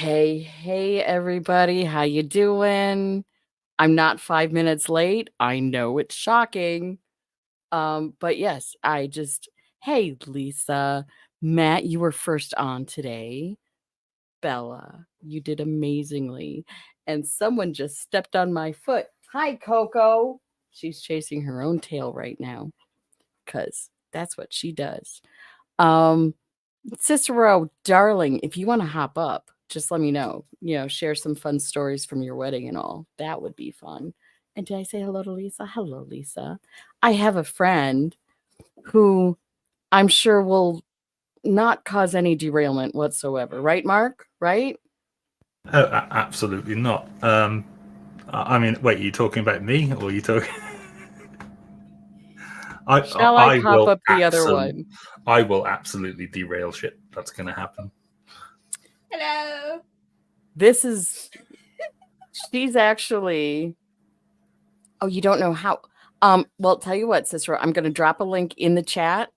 Hey, everybody. How you doing? I'm not 5 minutes late. I know it's shocking. But yes, hey, Lisa, Matt, you were first on today. Bella, you did amazingly. And someone just stepped on my foot. Hi, Coco. She's chasing her own tail right now because that's what she does. Um, Cicero, darling, if you want to hop up, just let me know. Share some fun stories from your wedding and all. That would be fun. And did I say hello to Lisa? Hello, Lisa. I have a friend who I'm sure will not cause any derailment whatsoever. Right, Mark? Right? Oh, absolutely not. I mean, wait, are you talking about me or are you talking? Shall I pop up the other one? I will absolutely derail shit. That's going to happen. Hello. She's actually. Oh, you don't know how. Well, tell you what, Cicero, I'm going to drop a link in the chat.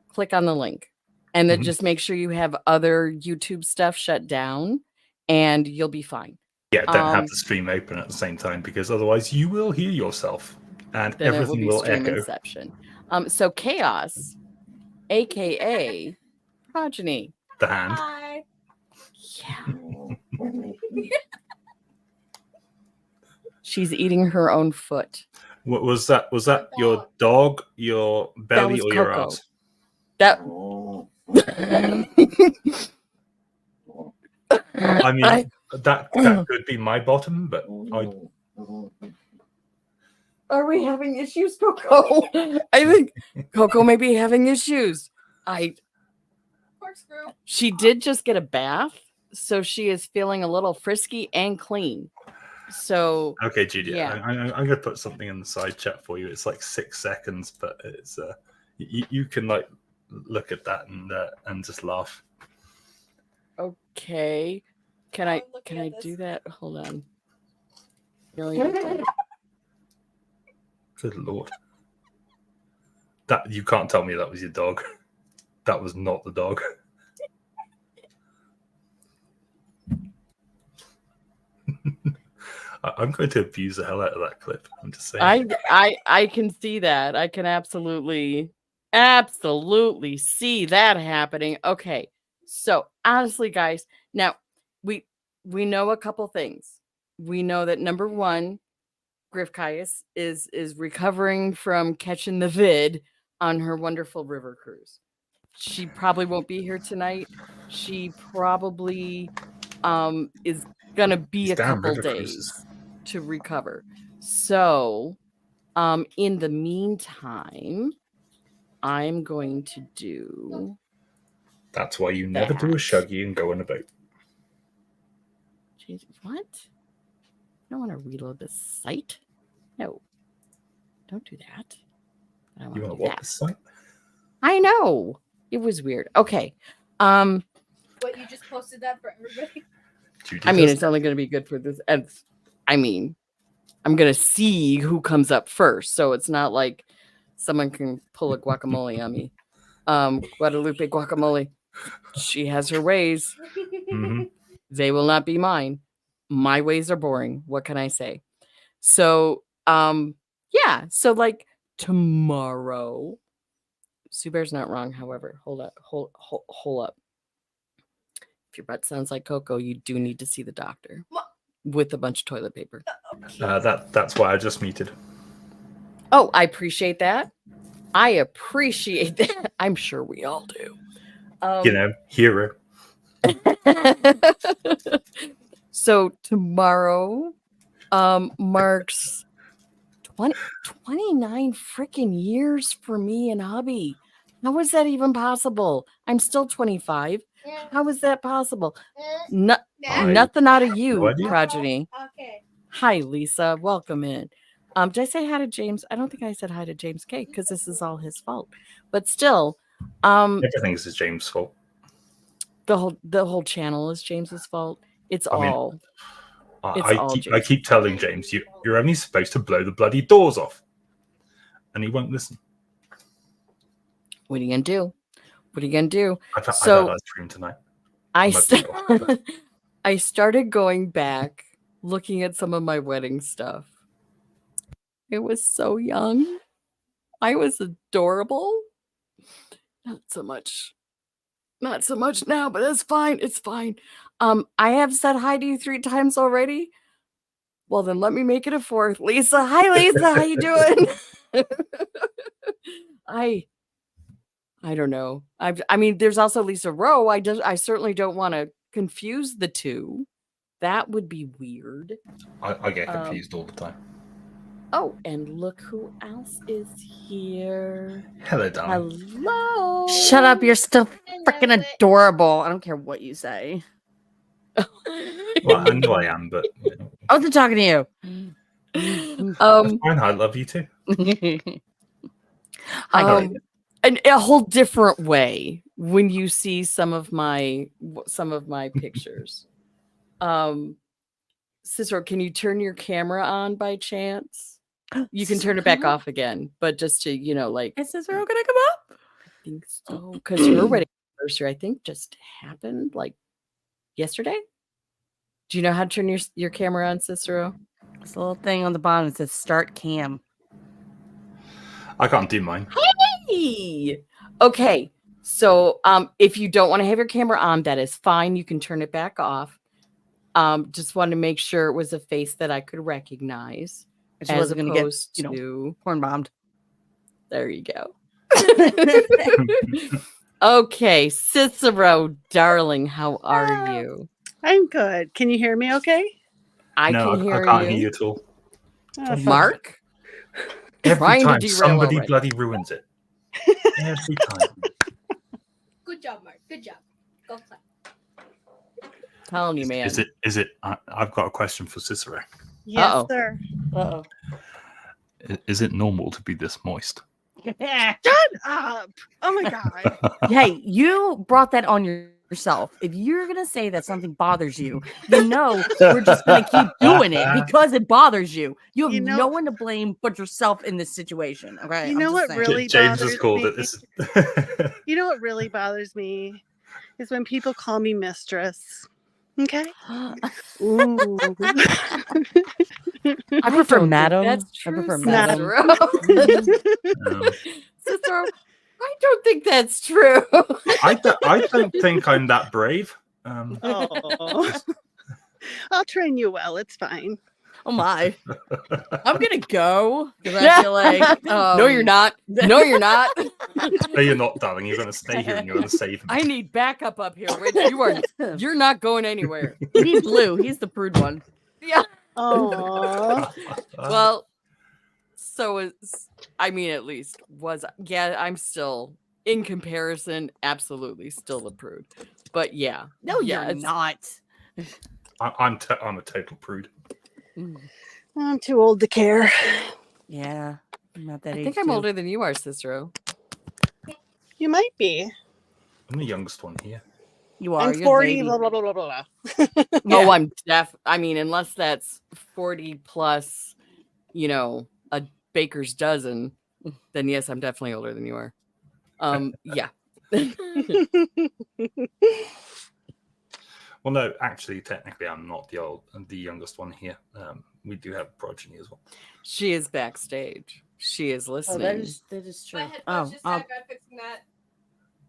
Click on the link. And then just make sure you have other YouTube stuff shut down and you'll be fine. Yeah, don't have the stream open at the same time because otherwise you will hear yourself and everything will echo. Inception. So Chaos, aka Progeny. The hand. Hi. Yeah. She's eating her own foot. What was that? Was that your dog, your belly, or your ass? That. I mean, that could be my bottom, but Are we having issues, Coco? I think Coco may be having issues. She did just get a bath, so she is feeling a little frisky and clean. So okay, Judy, yeah. I'm going to put something in the side chat for you. It's like 6 seconds, but it's you can like look at that and just laugh. Okay, can I do that? Hold on. Good Lord, that you can't tell me that was your dog. That was not the dog. I'm going to abuse the hell out of that clip. I'm just saying. I can see that. I can absolutely see that happening. Okay. So honestly, guys, now we know a couple things. We know that number one, Griff Caius is recovering from catching the vid on her wonderful river cruise. She probably won't be here tonight. She probably is gonna be a couple days to recover. So in the meantime, I'm going to do. That's why you never do a shuggy and go on a boat. Jeez, what? I don't want to reload the site. No, don't do that. You want to watch the site? I know. It was weird. Okay. What, you just posted that for everybody? I mean, it's only going to be good for this. And I mean, I'm going to see who comes up first. So it's not like someone can pull a guacamole on me. Guadalupe Guacamole. She has her ways. Mm-hmm. They will not be mine. My ways are boring. What can I say? So, yeah. So like tomorrow, Sue Bear's not wrong. However, hold up. If your butt sounds like Coco, you do need to see the doctor with a bunch of toilet paper. That's why I just muted. Oh, I appreciate that. I'm sure we all do. Hero. So tomorrow marks 29 freaking years for me and hubby. How is that even possible? I'm still 25. How is that possible? Nothing out of you, Progeny. Okay. Hi, Lisa. Welcome in. Did I say hi to James? I don't think I said hi to James K because this is all his fault. But still, everything is James' fault. The whole channel is James's fault. I keep telling James, you're only supposed to blow the bloody doors off, and he won't listen. What are you gonna do? I've had ice cream tonight. I I started going back, looking at some of my wedding stuff. It was so young. I was adorable. Not so much. Not so much now, but that's fine. It's fine. I have said hi to you 3 times already. Well, then let me make it a 4th. Lisa, hi Lisa, how you doing? I don't know. I mean, there's also Lisa Rowe. I certainly don't want to confuse the two. That would be weird. I get confused all the time. Oh, and look who else is here. Hello, darling. Hello. Shut up, you're still freaking love it. adorable. I don't care what you say. Well, I know I am, but I wasn't talking to you. that's fine. I love you too. In a whole different way when you see some of my pictures. Cicero, can you turn your camera on by chance? You can turn it back off again, but just to, like, Is Cicero gonna come up? I think so. Because her wedding anniversary, I think, just happened like yesterday. Do you know how to turn your camera on, Cicero? This little thing on the bottom that says start cam. I can't do mine. Hey! Okay. So if you don't want to have your camera on, that is fine. You can turn it back off. Just wanted to make sure it was a face that I could recognize. She As wasn't gonna get, opposed to porn bombed. there you go. Okay, Cicero, darling, how are you? I'm good. Can you hear me okay? I no, can hear I can't you. hear you at all. Oh, Mark? Every Trying to time derail somebody already. bloody ruins it. Every time. Good job, Mark. Good job. Go clap. Telling you, man. Is it? I've got a question for Cicero. yes, Uh-oh. sir. Uh-oh. Is it normal to be this moist? Shut up. Oh my God. Hey, you brought that on yourself. If you're gonna say that something bothers you, we're just gonna keep doing it because it bothers you. You have You know- no one to blame but yourself in this situation. Okay. You I'm know just what saying. really James bothers has called me? it. This. You know what really bothers me is when people call me mistress. Okay. Ooh. I prefer don't think madam. That's I true, prefer madam. madam. Cicero, I don't think that's true. I don't think I'm that brave. Oh. I'll train you well. It's fine. Oh my. I'm gonna go because I feel like no, you're not. No, you're not. No, you're not, darling. You're going to stay here and you're going to save me. I need backup up here, Rich. You're not going anywhere. You need Blue. He's the prude one. Yeah. Oh. Well, so is at least I'm still in comparison, absolutely still a prude. But yeah. No, yeah, you're it's- not. I'm a total prude. I'm too old to care. Yeah, I'm not that I age. think I'm too. older than you are, Cicero. You might be. I'm the youngest one here. You are. I'm You're 40. baby. Blah, blah, blah, blah, blah. Oh, I'm unless that's 40 plus, a baker's dozen, then yes, I'm definitely older than you are. Yeah. Well, no, actually, technically, I'm not the youngest one here. We do have progeny as well. She is backstage. She is Oh, listening. that is true. My headphones just I'll died. I'm fixing that.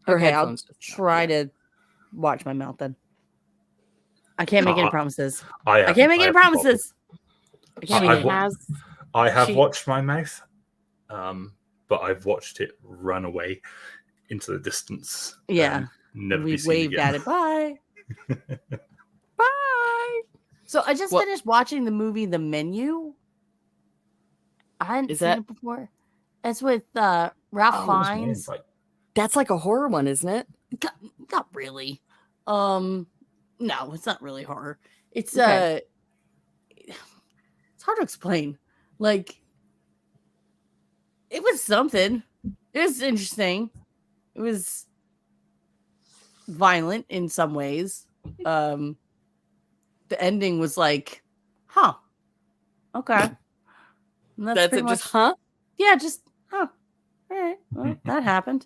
Her okay, I'll headphones just- try to watch my mouth then. I can't make any promises. I I can't make any promises. I can't make I any. wa- I have She- watched my mouth, but I've watched it run away into the distance. Yeah. never be We seen waved again. at it. Bye. Bye. So I just Well- finished watching the movie The Menu. I hadn't Is seen that- it before. It's with Ralph Oh, Fiennes. Like, That's like a horror one, isn't it? Not really. No, it's not really horror. It's Okay. it's hard to explain. Like, it was something. It was interesting. It was violent in some ways. The ending was like, huh. Okay. And That's pretty it. much, Just huh? yeah, just huh. All right. Well, that happened.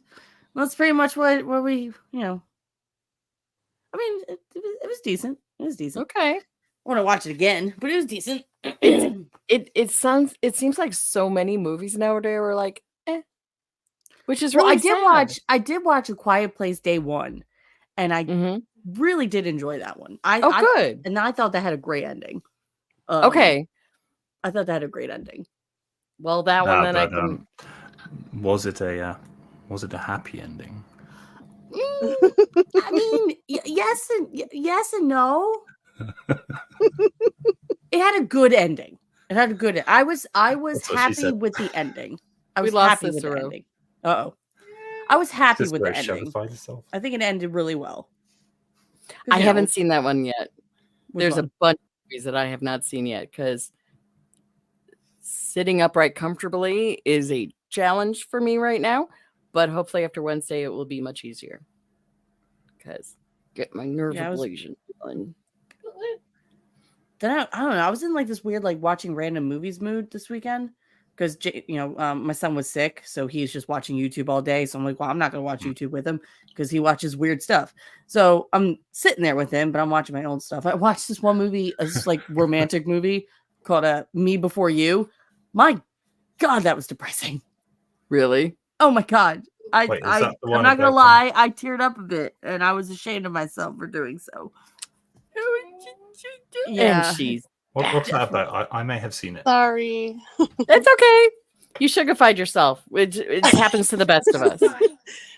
That's pretty much what we, I mean, it was decent. It was decent. Okay. I want to watch it again, but it was decent. It seems like so many movies nowadays were like, which is Well, really I did watch A Quiet Place Day 1, and I really did enjoy that one. Good. And I thought that had a great ending. Okay. I thought that had a great ending. Well, that one then I But, can. was it a happy ending? I mean, yes and no. It had a good ending. It had a good. I was That's what she happy said. with the ending. I We was lost happy with the Cicero. ending. Uh-oh. I was happy with the Cicero ending. shuttified itself. I think it ended really well. 'Cause, I you haven't know, seen that one yet. which There's one? a bunch of movies that I have not seen yet because sitting upright comfortably is a challenge for me right now. But hopefully after Wednesday it will be much easier because get my nerve Yeah, I was- ablation done. Then I don't know. I was in like this weird like watching random movies mood this weekend because my son was sick, so he's just watching YouTube all day. So I'm like, well, I'm not gonna watch YouTube with him because he watches weird stuff. So I'm sitting there with him, but I'm watching my own stuff. I watched this one movie, this like romantic movie called Me Before You. My God, that was depressing. Really? Oh my God. Wait, is that the I'm one not gonna about, lie, I teared up a bit and I was ashamed of myself for doing so. Yeah. And she's What's that about? I may have seen it. Sorry. it's okay. You sugarified yourself. It happens to the best of us.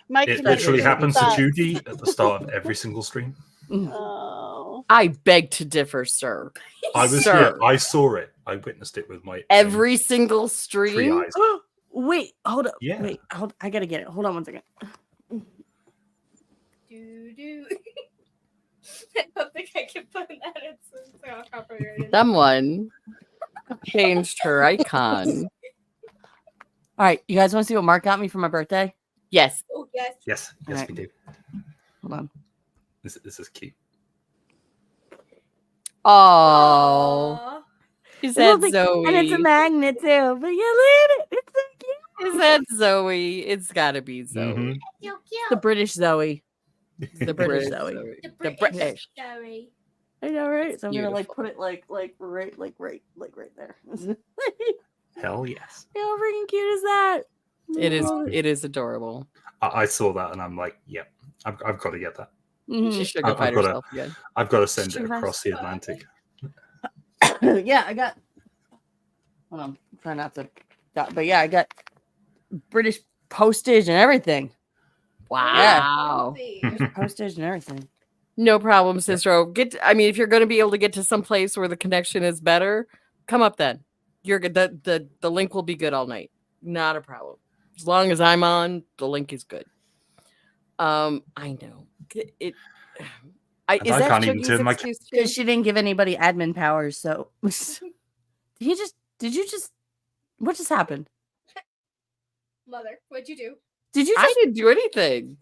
My It connection literally happens to sucks. Judy at the start of every single stream. Oh. I beg to differ, sir. I was Sir. here. I saw it. I witnessed it with my own Every single 3 stream. eyes. Wait, hold up. Yeah. Wait, I gotta get it. Hold on one second. Do. I don't think I can put that in so copyrighted. Someone changed her icon. All right, you guys want to see what Mark got me for my birthday? Yes. Oh yes. Yes, Alright. we do. Hold on. This is cute. Oh, Aw. is that Look, Zoe? And it's a magnet too. But yeah, look at it. It's so cute. Is that Zoe? It's gotta be Zoe. Mhm. So The British Zoe. The British British Zoe. Zoe. The The British British. Zoe. I know, right? So I'm gonna like Beautiful. put it like right there. Hell yes. How freaking cute is that? It is. Love It is adorable. I saw that and I'm like, yep, I've got to get that. Mhm. She I've sugarified got a- herself again. I've got to send it Should I- across the Atlantic. Yeah, I got. Hold on, I'm trying not to. But yeah, I got British postage and everything. Wow. British postage and everything. No problem, Cicero. I mean, if you're going to be able to get to some place where the connection is better, come up then. You're good. The link will be good all night. Not a problem. As long as I'm on, the link is good. I know it. Is I that can't even Chuggie's turn my excuse too? Because she didn't give anybody admin powers, so did you just what just happened? Mother, what'd you do? Did you I just didn't do anything.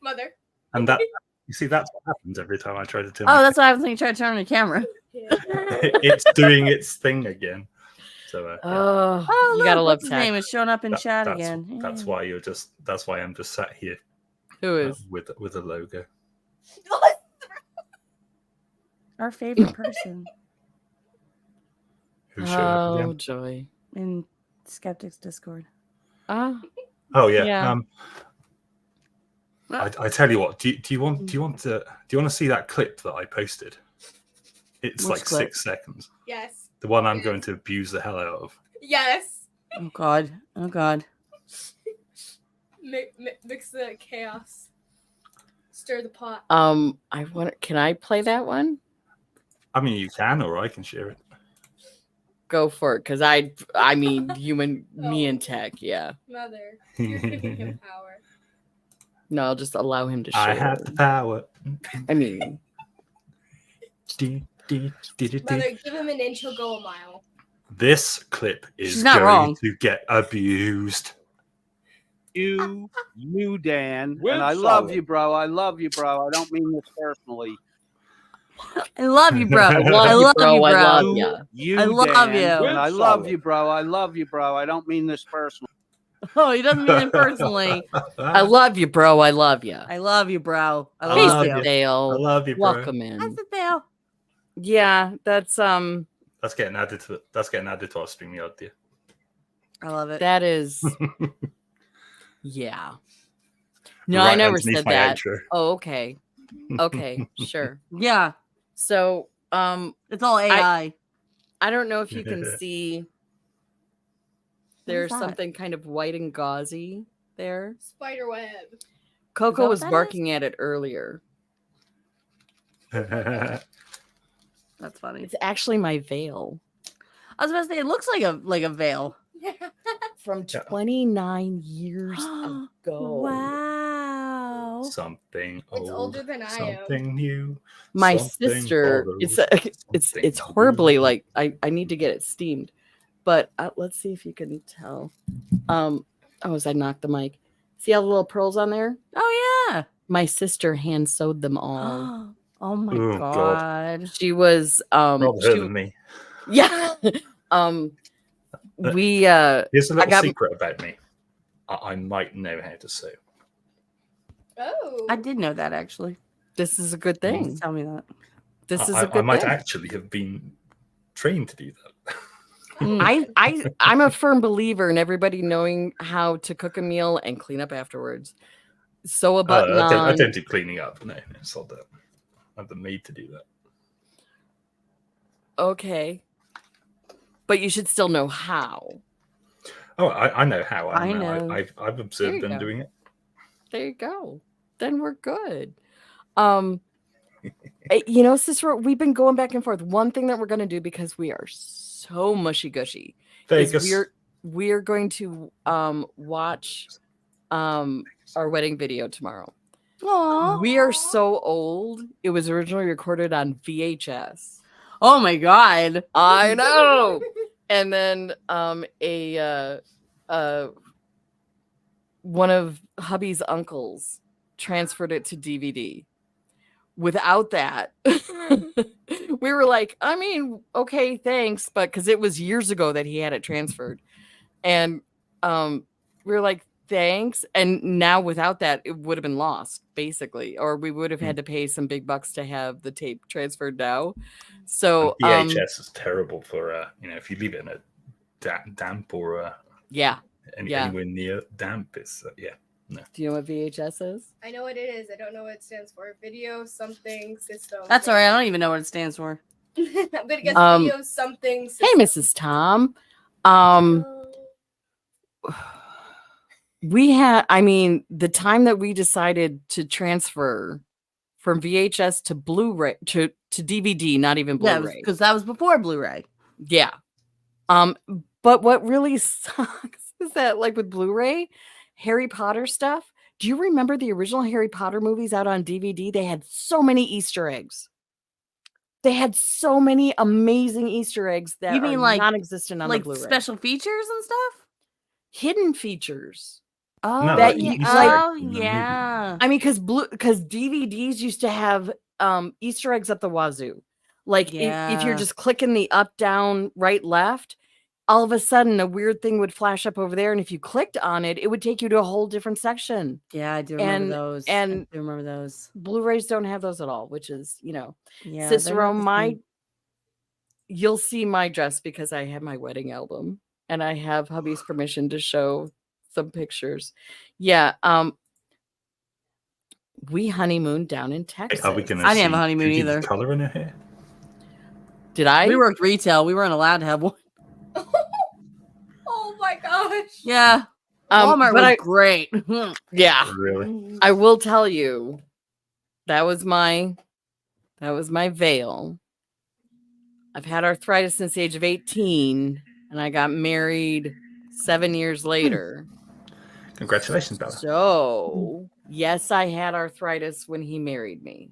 Mother. And that, you see, that's what happens every time I try to turn. Oh, my that's why I was thinking try to turn on the camera. Yeah. it's doing its thing again. So yeah. Oh, Oh, you gotta look, love what's his name tech. is showing up in chat that's, again. That's Yeah. why That's why I'm just sat here Who is? with a logo. Our favorite person Who showed up Oh, again? joy. in Skeptics Discord. Ah, Oh yeah. Yeah. I tell you what. Do you want to see that clip that I posted? It's Which like clip? 6 seconds. Yes. The one I'm going to abuse the hell out of. Yes. Oh God. Oh God. Mix the chaos. Stir the pot. I want. Can I play that one? I mean, you can, or I can share it. Go for it, because I mean, me and tech. Yeah. Mother, you're giving him power. No, I'll just allow him to share. I have the power. I mean, Mother, give him an inch, he'll go a mile. This clip is She's not going wrong. to get abused. You, Dan, With and I love solid. you, bro. I love you, bro. I don't mean this personally. I love you, bro. I love I you, love bro. you, I bro. love ya. You, I love Dan, you. and I With love solid. you, bro. I love you, bro. I don't mean this personally. Oh, he doesn't mean it personally. I love you, bro. I love you. I love you, bro. I I Hey, love love you. you. Dale. I love you, bro. Welcome I in. said Dale. Yeah, that's That's getting added to our StreamYard, dear. I love it. that is yeah. No, Right I never underneath said my that. outro. Oh, okay. Okay, sure. Yeah, So, it's all AI. I don't know if you can see there's that? something kind of white and gauzy there. Spider web. Coco what was that is? barking at it earlier. That's funny. It's actually my veil I was about to say it looks like a veil. from Yeah. 29 years ago. Wow. Something It's old, older than I am. something new. My something sister, borrowed, it's something horribly new. like I need to get it steamed, but let's see if you can tell. Oh, as I knocked the mic, see all the little pearls on there? Oh yeah. My sister hand sewed them all. Oh my Oh, God. god. She was Rather her she- than me. yeah. We Here's a little got- secret about me. I might know how to sew. Oh. I did know that actually. this is a good thing. Tell me that. This is I a good might thing. actually have been trained to do that. I'm a firm believer in everybody knowing how to cook a meal and clean up afterwards. Sew a button I on. don't do cleaning up. No, it's not that. I'm the maid to do that. Okay. But you should still know how. Oh, I know how. I know. I've observed you them go. doing it. There you go. Then we're good. Cicero, we've been going back and forth. One thing that we're gonna do because we are so mushy gushy is Vegas. we're going to watch our wedding video tomorrow. Aww. We are so old. It was originally recorded on VHS. Oh my god. I know. And then one of hubby's uncles transferred it to DVD. Without that, we were like, I mean, okay, thanks, but because it was years ago that he had it transferred, and we were like, thanks. And now without that, it would have been lost, basically, or we would have had to pay some big bucks to have the tape transferred now. So VHS is terrible for if you leave it in a damp or yeah. anywhere near damp, it's no. Do you know what VHS is? I know what it is. I don't know what it stands for. Video something system. That's all right. I don't even know what it stands for. I'm gonna guess Um, video something. Hey, System. Mrs. Tom. We had, the time that we decided to transfer from VHS to Blu-ray to DVD, not even Yeah, Blu-ray. because that was before Blu-ray. Yeah. But what really sucks is that, like with Blu-ray, Harry Potter stuff. Do you remember the original Harry Potter movies out on DVD? They had so many Easter eggs. They had so many amazing Easter eggs that You mean are like- non-existent on Like the Blu-ray. special features and stuff? Hidden features. Oh, No, that like you- Easter like- eggs oh in the movie. yeah. Because DVDs used to have Easter eggs up the wazoo. Like if you're Yeah. just clicking the up, down, right, left, all of a sudden a weird thing would flash up over there, and if you clicked on it, it would take you to a whole different section. Yeah, I do remember And- those. and- I do remember those. Blu-rays don't have those at all, which is, Yeah, they're Cicero, not the same. you'll see my dress because I have my wedding album and I have hubby's permission to show some pictures. Yeah, we honeymooned down in Texas. Are we gonna I didn't have a see honeymoon Judy's either. Color in her hair. Did I? We worked retail. We weren't allowed to have one. Oh my gosh. Yeah, Walmart but was great. yeah, Really? I will tell you, that was my veil. I've had arthritis since the age of 18, and I got married 7 years later. Congratulations, Bella. So, yes, I had arthritis when he married me.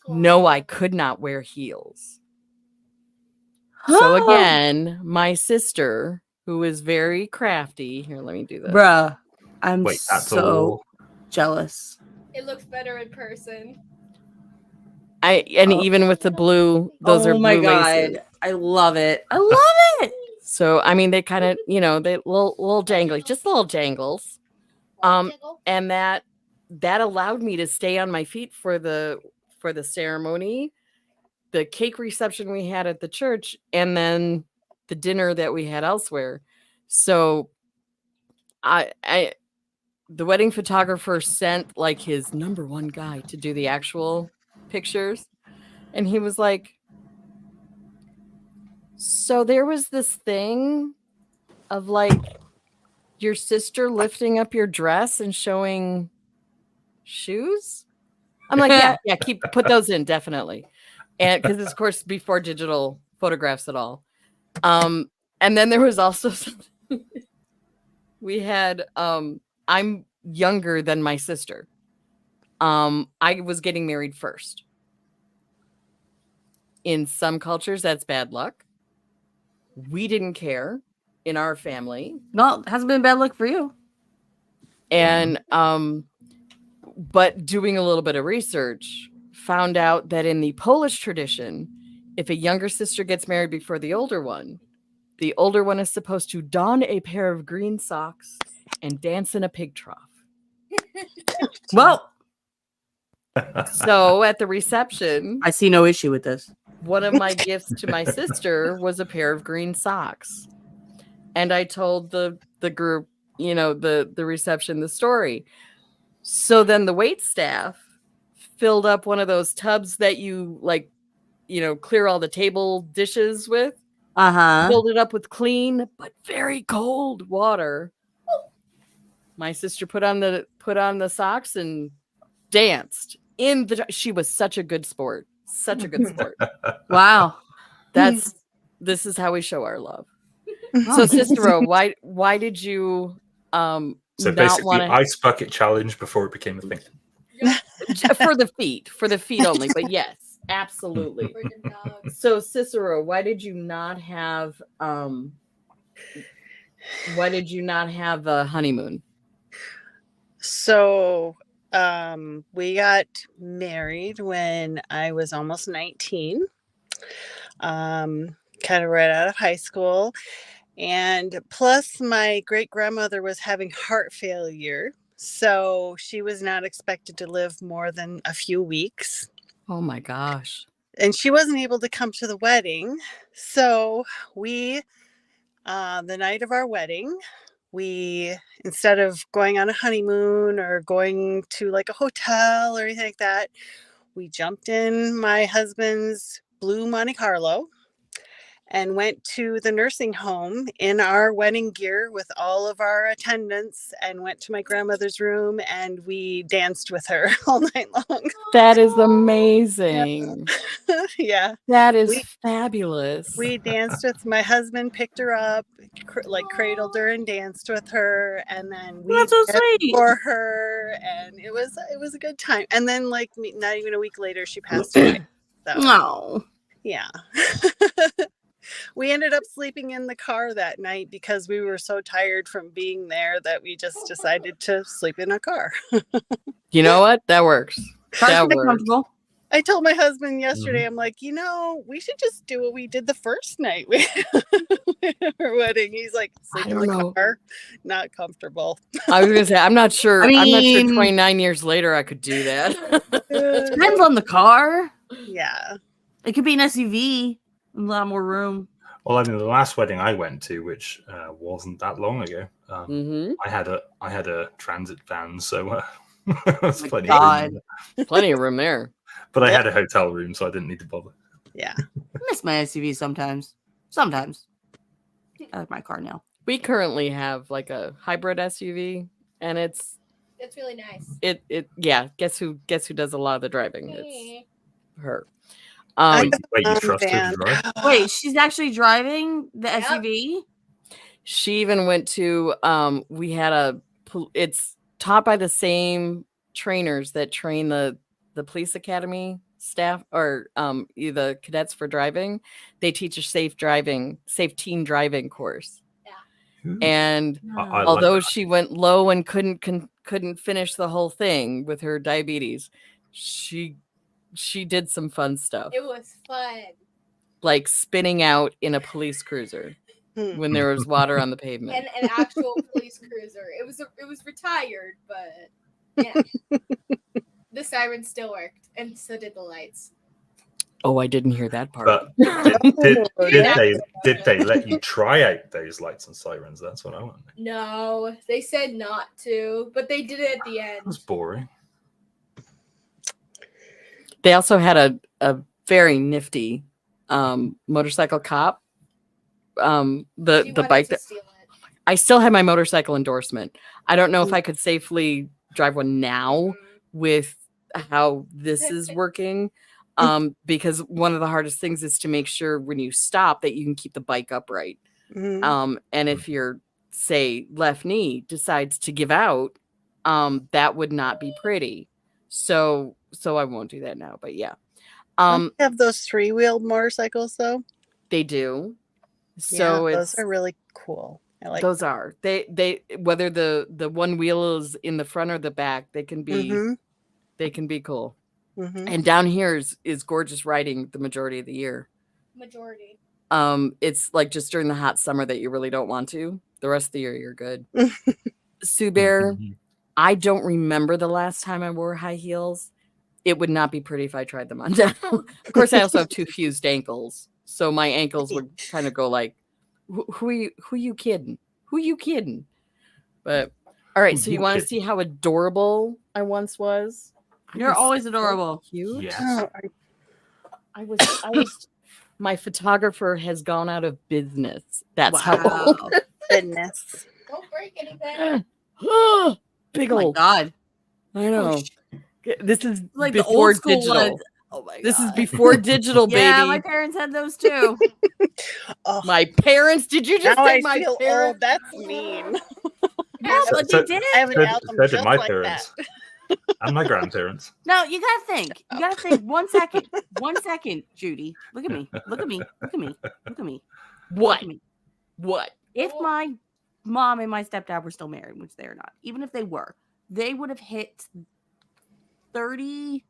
No, I could not wear heels. So again, my sister, who is very crafty, here, let me do this. Bruh, I'm Wait, that's so all. jealous. It looks better in person. Even with the blue, those are oh my blue god, laces. I love it. I love it. So I mean, they kind of, they little jangly, just little jangles. And that allowed me to stay on my feet for the ceremony, the cake reception we had at the church, and then the dinner that we had elsewhere. So the wedding photographer sent like his number one guy to do the actual pictures, and he was like, so there was this thing of like your sister lifting up your dress and showing shoes. I'm like, yeah, put those in, definitely. And because it's, of course, before digital photographs at all. And then there was also we had I'm younger than my sister. I was getting married first. In some cultures, that's bad luck. We didn't care in our family. No, it hasn't been bad luck for you. And but doing a little bit of research, found out that in the Polish tradition, if a younger sister gets married before the older one is supposed to don a pair of green socks and dance in a pig trough. Well, So at the reception, I see no issue with this. one of my gifts to my sister was a pair of green socks. And I told the group, the reception, the story. So then the wait staff filled up one of those tubs that you clear all the table dishes with. Filled it up with clean but very cold water. My sister put on the socks and danced in the. She was such a good sport. Such a good sport. Wow. This is how we show our love. So Cicero, why did you So not basically, want to ice bucket challenge before it became a thing. for the feet only? But yes, absolutely. So Cicero, why did you not have a honeymoon? So we got married when I was almost 19, kind of right out of high school. And plus my great grandmother was having heart failure. So she was not expected to live more than a few weeks. Oh my gosh. And she wasn't able to come to the wedding. So we, the night of our wedding, we, instead of going on a honeymoon or going to like a hotel or anything like that, we jumped in my husband's blue Monte Carlo and went to the nursing home in our wedding gear with all of our attendants and went to my grandmother's room and we danced with her all night long. That is amazing. Yeah. That is fabulous. We danced with my husband, picked her up, cradled her and danced with her, and then we That's so danced sweet. for her, and it was a good time. And then not even a week later, she passed away. So No. yeah. We ended up sleeping in the car that night because we were so tired from being there that we just decided to sleep in a car. You know what? That works. That works. Comfortable. I told my husband yesterday, I'm like, we should just do what we did the first night we at our wedding. He's like, sleep in the car, not comfortable. I was gonna say, I'm not sure. I I'm not sure mean- 29 years later I could do that. Depends on the car. Yeah. It could be an SUV. A lot more room. Well, I mean, the last wedding I went to, which wasn't that long ago, Hmm. I had a transit van, so there's plenty of God. room. Plenty of room there. But I had a hotel room, so I didn't need to bother. Yeah. I miss my SUV sometimes. Sometimes. I like my car now. We currently have like a hybrid SUV, and it's really nice. yeah. Guess who does a lot of the driving? It's her. Wait, you trust her van. to drive? Wait, she's actually driving the Yep. SUV? She even went to we had it's taught by the same trainers that train the police academy staff or the cadets for driving. They teach a safe teen driving course. Ooh. And I like although that. she went low and couldn't finish the whole thing with her diabetes, she did some fun stuff, It was fun. like spinning out in a police cruiser. when there was water on the pavement. And an actual police cruiser. It was retired, but yeah. The siren still worked, and so did the lights. Oh, I didn't hear that part. But did they let you try out those lights and sirens? That's what I want. No, they said not to, but they did it at the end. That's boring. They also had a very nifty motorcycle cop. She The wanted bike to that steal it. I still have my motorcycle endorsement. I don't know if I could safely drive one now with how this is working. Because one of the hardest things is to make sure when you stop that you can keep the bike upright. Mhm. And if your, say, left knee decides to give out, that would not be pretty. So I won't do that now. But yeah, Don't you have those 3-wheeled motorcycles though? they do. So yeah, it's those are really cool. I like those are they whether the one wheel is in the front or the back, they can be cool. Mhm. And down here is gorgeous riding the majority of the year. Majority. It's like just during the hot summer that you really don't want to. The rest of the year you're good. Sue Bear, I don't remember the last time I wore high heels. It would not be pretty if I tried them on down. Of course, I also have 2 fused ankles, so my ankles would kind of go like, "Who you kidding? Who you kidding?" But all right, Who so you you want to kidding? see how adorable I once was? I You're was always so adorable. cute. Yes. Oh, I was my photographer has gone out of business. That's how Wow. old. goodness. Don't break anything. Big Oh my old. god. I know. This is Like the before old school digital. ones. Oh my god. This is before digital, baby. Yeah, my parents had those too. Oh, My parents. Did you just now say I my feel parents? old. That's mean. No, but they did. I have an So album did just my like parents that. and my grandparents. No, you gotta think. You gotta think. 1 second. 1 second, Judy. Look at me. Look at me. Look at me. Look at me. Look What? at me. What? If my mom and my stepdad were still married, which they're not, even if they were, they would have hit 30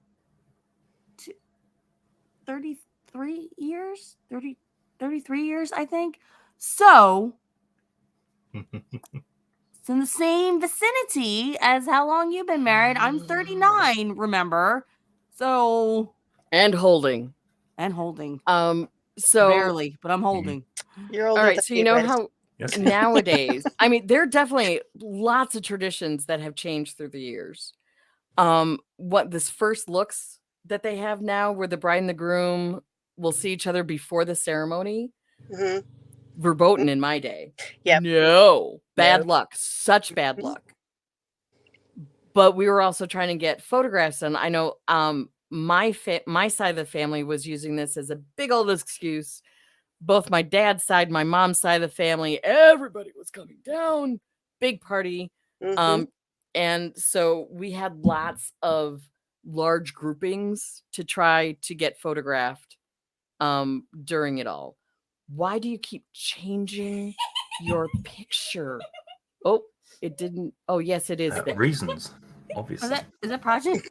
to 33 years, 33 years, I think. So it's in the same vicinity as how long you've been married. I'm 39, remember? So, And holding. and holding. So Barely, but I'm holding. You're older all right. than So you me, know Liz. how Yes. nowadays, I mean, there are definitely lots of traditions that have changed through the years. What this first looks that they have now, where the bride and the groom will see each other before the ceremony, Mhm. verboten in my day. Yep. No, bad Yep. luck, such bad luck. But we were also trying to get photographs, and I know my side of the family was using this as a big old excuse. Both my dad's side, my mom's side of the family, everybody was coming down, big party. Mhm. And so we had lots of large groupings to try to get photographed during it all. Why do you keep changing your picture? Oh, it didn't. Oh, yes, it is there. Reasons, obviously. Is that Project?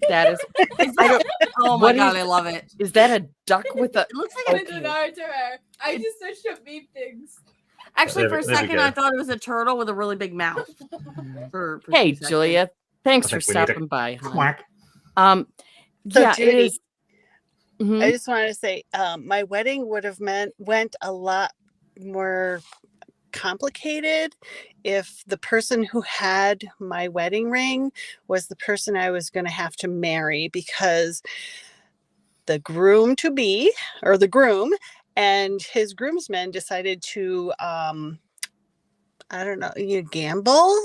That is. Is I that, don't. oh my what god, is- I love it. Is that a duck with a? It looks like It's a, an art to her. I just searched up beep things. actually There- for a there we second go. I thought it was a turtle with a really big mouth. For Hey, 2 seconds. Julia. Thanks I for think we need a stopping by. hon. Quack. So, Yeah, it Judy, is. Mhm. I just wanted to say, my wedding would have went a lot more complicated if the person who had my wedding ring was the person I was going to have to marry, because the groom to be, or the groom and his groomsmen decided to I don't know, gamble.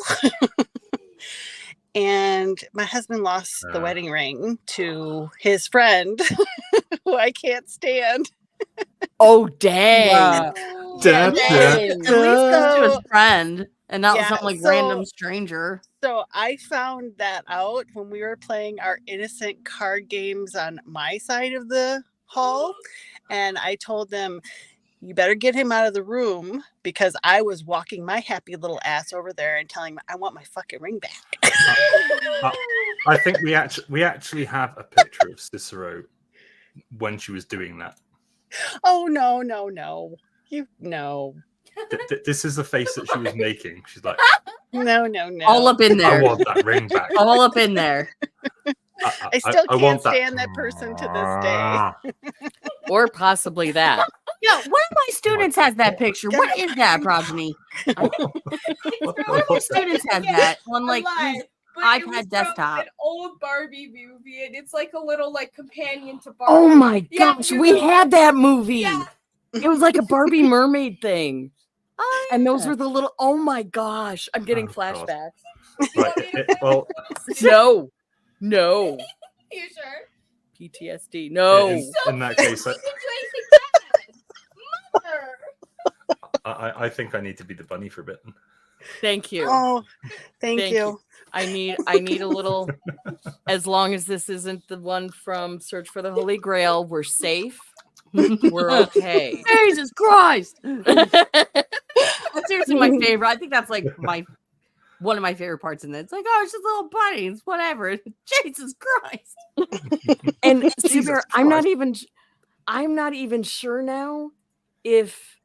And my husband lost the Ah. wedding ring to his friend who I can't stand. Oh, dang. Wow. Da, Yeah, da, At least go to his friend and not Yeah, some like so- random stranger. So I found that out when we were playing our innocent card games on my side of the hall. And I told them, you better get him out of the room, because I was walking my happy little ass over there and telling him I want my fucking ring back. I think we actually have a picture of Cicero when she was doing that. Oh, no. You no. This is the face that she was making. She's like, No. All up in I there. want that ring back. All up in there. I still I can't want stand that person to this day. Or possibly that. Yeah, one of my students has that picture. What is that, Progeny? One of my students has that on like Alive, his but it was iPad from desktop. An old Barbie movie, and it's like a little like companion to Barbie. Oh my Yeah, gosh, you we know. had that movie. Yeah. It was like a Barbie mermaid thing. Oh, And those yeah. were the little, oh my gosh, I'm getting Oh, God. flashbacks. You Right, want me to it- well, No, no, You sure? PTSD, no. in that case, You can do anything bad. Mother. I think I need to be the bunny for a bit. Thank you. Oh, thank Thank you. I need a little, as long as this isn't the one from Search for the Holy Grail, we're safe. We're okay. Jesus Christ. That's seriously my favorite. I think that's like one of my favorite parts in it. It's like, oh, it's just a little bunny. It's whatever. Jesus Christ. And Jesus Super, I'm not even sure now if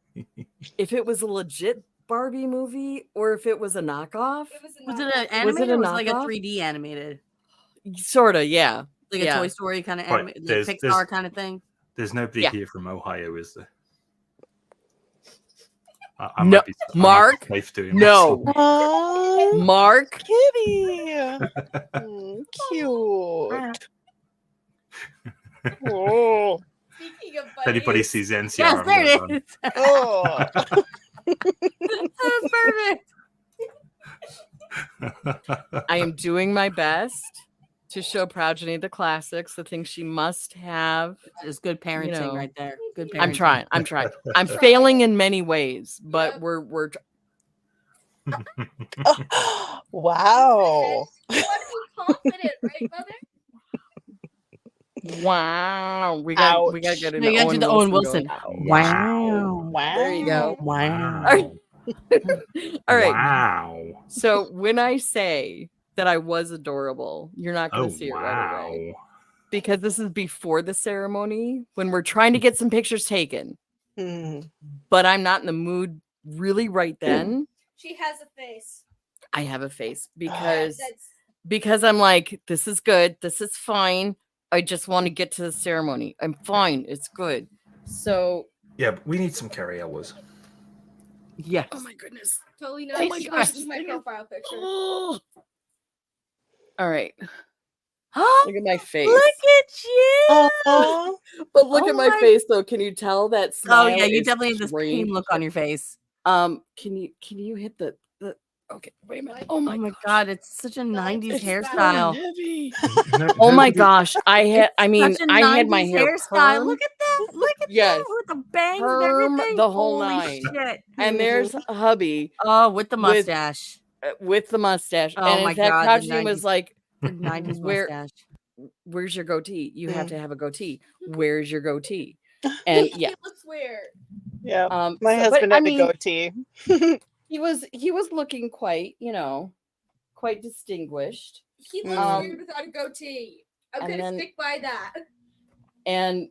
it was a legit Barbie movie or if it was a knockoff. Was it an Was it animated a or was it like a knockoff? 3D animated? Sorta, yeah. Like Yeah. a Toy Story kind of Right, animated, there's- like there's- Pixar kind of thing? There's nobody Yeah. here from Ohio, is there? No, I might be Mark, safe doing no. this. Oh, Mark, kitty. Cute. Oh. Speaking of If anybody bunnies, sees NCR, Yes, I'm there gonna it is. run. Oh. That's perfect. I am doing my best to show Progeny the classics, the things she must have. It's good parenting know, right there. Good parenting. I'm trying. I'm failing in many ways, but Yep. we're Wow. you want to be confident, right, Mother? wow. We got to get No, into you gotta do the Owen Wilson. going. Wow. Wow. There you go. Wow. All right. Wow. So when I say that I was adorable, you're not going Oh, to see it right wow. away because this is before the ceremony when we're trying to get some pictures taken. Mm. But I'm not in the mood really right then. She has a face. I have a face because That's I'm like, this is good, this is fine. I just want to get to the ceremony. I'm fine. It's good. So Yeah, but we need some Carrie Elwes. Yes. oh my goodness. totally Oh nice. my This gosh. is my profile picture. All right. Oh, Look at my face. look at you. Oh. But look Oh at my my- face though. Can you tell that smile? Oh yeah, you is definitely have this pain strange? look on your face. Can you hit the okay, wait a minute. Oh Oh my, my gosh. god, it's such a 90s it's hairstyle. Heavy. No- Oh my nobody- gosh. I had Such a I had my 90s hair hairstyle. perm, Look at that. Look at Yes. that with the bangs Perm and everything. the whole Holy nine. shit. and there's a hubby Oh, with the with- mustache. With the mustache. Oh and my in fact, God, the Progeny was 90s. like, The 90s Where- mustache. where's your goatee? You have Mm. to have a goatee. Where's your goatee? And yeah. It looks weird. Yeah. My So- but, husband I had mean, a goatee. he was looking quite, quite distinguished. He looks Um, weird without a goatee. I'm and gonna then- stick by that. And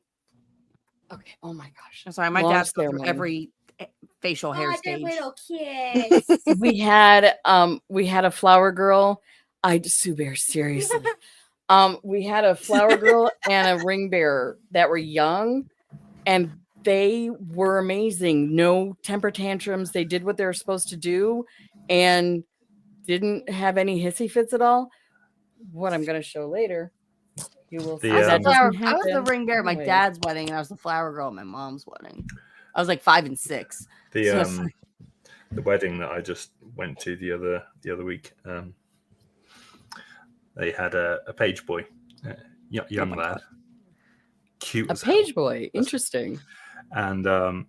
okay, oh my gosh. I'm sorry, my Long dad's going through ceremony. every facial hair Oh, the stage. little kids. we had a flower girl. Sue Bear, seriously. We had a flower girl and a ring bearer that were young, and they were amazing. No temper tantrums. They did what they were supposed to do, and didn't have any hissy fits at all. What I'm going to show later, you will see The, that um, doesn't I was the happen. ring bearer at my Anyway. dad's wedding, and I was the flower girl at my mom's wedding. I was like 5 and 6. The So it's like- the wedding that I just went to the other week. They had a page boy, young my lad, cute A as hell. page boy. Interesting. and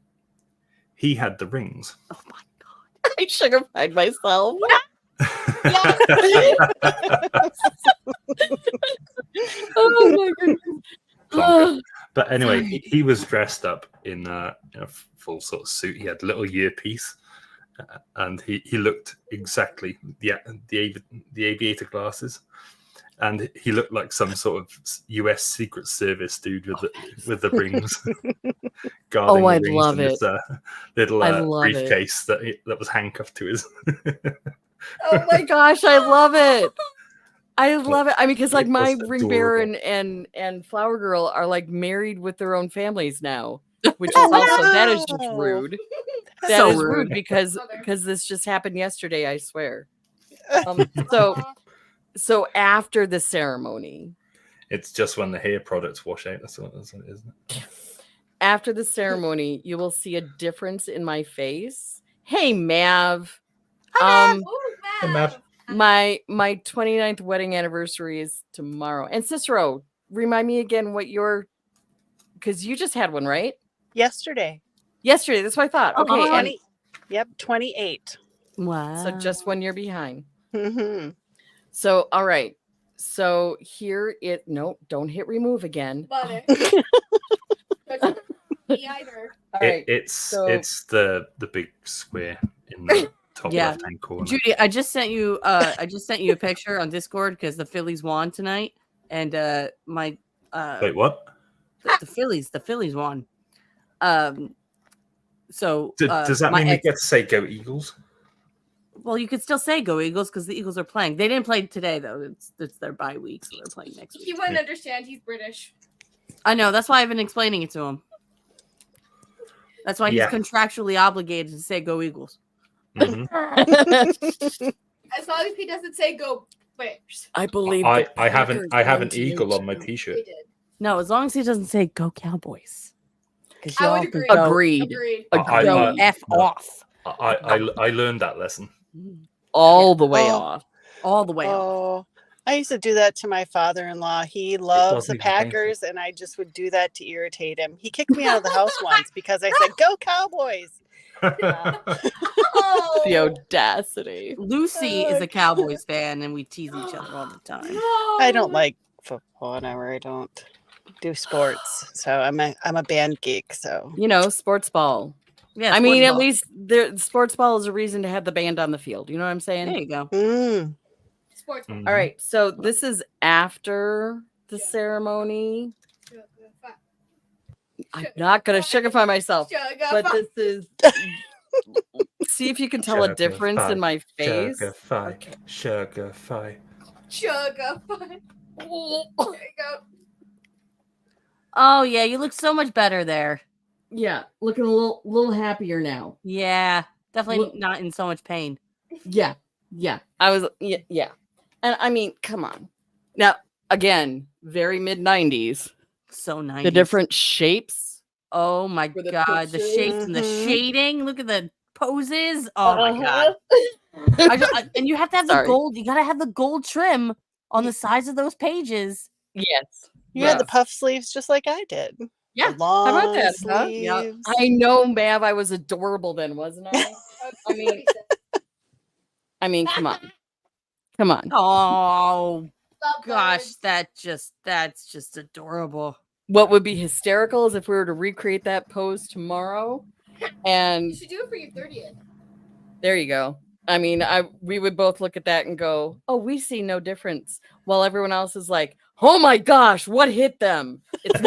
he had the rings. Oh my god. I sugarpied myself. Oh my goodness. Plonker. But anyway, he was dressed up in a full sort of suit. He had a little earpiece, and he looked exactly the aviator glasses, and he looked like some sort of U.S. Secret Service dude with the rings. guarding Oh, the I rings love in this, little I love it. briefcase that was handcuffed to his. Oh my gosh, I love it. I love it. I mean, because like It was my ring bearer adorable. and flower girl are like married with their own families now, which is also that is just wow. rude. That is So rude rude. because Mother. this just happened yesterday. I swear. So after the ceremony, It's just when the hair products wash out. That's what it is, isn't it? after the ceremony, you will see a difference in my face. Hey, Mav. Ooh, Hey, Mav. Mav. My 29th wedding anniversary is tomorrow. And Cicero, remind me again what your, because you just had one, right? Yesterday. Yesterday. That's what I thought. Okay. Uh-huh. And 28. Wow. so just 1 year behind. Mhm. So, all right. So here it, no, don't hit remove again. Mother. Me either. All right. It's the big square in the top Yeah. left-hand corner. Judy, I just sent you a picture on Discord because the Phillies won tonight, and my Wait, what? the Phillies won. So Does that my mean we ex- get to say "Go Eagles"? well, you could still say go Eagles because the Eagles are playing. They didn't play today though. It's their bye week, so they're playing next He week. wouldn't understand. He's British. I know. That's why I've been explaining it to him. That's why Yeah. he's contractually obligated to say go Eagles. Mhm. As long as he doesn't say go Bears. I believe I the have Packers an won eagle on my today, too. He T-shirt. did. No, as long as he doesn't say go Cowboys. Because I would agree. Agreed. Agreed. Go I- F no. off. I learned that lesson. All the way Oh. off. All the way off. Oh, I used to do that to my father-in-law. He loves wasn't the even painful. Packers, and I just would do that to irritate him. He kicked me out of the house once because I said, "Go Cowboys!" Oh. The audacity. Lucy is a Cowboys fan, and we tease each other all the time. I don't like football, whatever. I don't do sports, so I'm a band geek. So You know, sports ball. Yeah, I mean, sports at ball. least the sports ball is a reason to have the band on the field. You know what I'm saying? There you go. Sports. Mhm. All right. So this is after the ceremony. I'm not going to sugarify myself, but this is. See if you can tell a difference in my face. Sugarfy. Sugar. There you go. Oh yeah, you look so much better there. Yeah, looking a little happier now. Yeah, definitely Look- not in so much pain. Yeah. I was. Yeah. And I mean, come on. Now, again, very mid 90s. So nice. The different shapes. Oh my For the god, the pictures. shapes and the Mhm. shading. Look at the poses. Oh my Uh-huh. god. And you have to have the Sorry. gold. You gotta have the gold trim on the sides of those pages. Yes. You had the Yes. puff sleeves just like I did. Yeah. The long How about that, huh? Yeah. sleeves. I know, Mav, I was adorable then, wasn't I? I mean, come on. Come on. Oh Love gosh, birds. that's just adorable. What would be hysterical is if we were to recreate that pose tomorrow. And You should do it for your 30th. there you go. I mean, we would both look at that and go, "Oh, we see no difference," while everyone else is like, "Oh my gosh, what hit them?" It's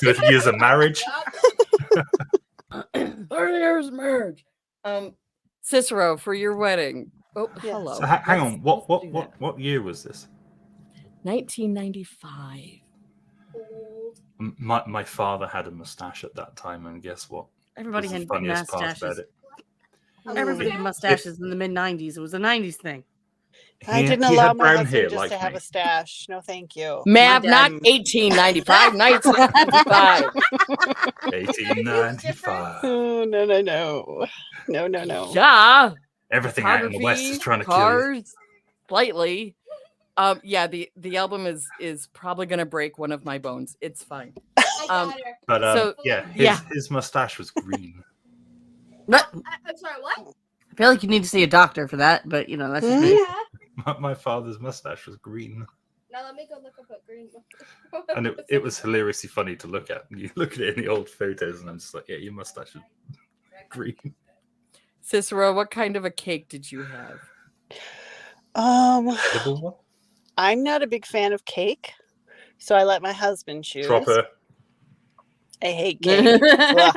30 years of marriage. 30 years marriage. Cicero, for your wedding. Oh, Yes. hello. So hang on. Let's do that. What year was this? 1995. Old. My father had a mustache at that time, and guess what? Everybody This is had the funniest part mustaches. about it. Everybody had mustaches in the mid '90s. It was a '90s thing. I He- didn't he allow had my brown husband hair just like to have me. a stash. No, thank you. Mav, not dad- 1895, 1995. 1895. Oh, no. Yeah. Everything out in the West is Photography, trying to kill you. cars, slightly. Yeah, the album is probably gonna break one of my bones. It's fine. I got her. But So, yeah, yeah. his mustache was green. I'm sorry, what? I feel like you need to see a doctor for that, but you know that's just me. Yeah. My father's mustache was green, Now let me go look up what green. and it was hilariously funny to look at. You look at it in the old photos, and I'm just like, yeah, your mustache is green. Cicero, what kind of a cake did you have? Double one? I'm not a big fan of cake, so I let my husband choose. Drop her. I hate cake. Ugh.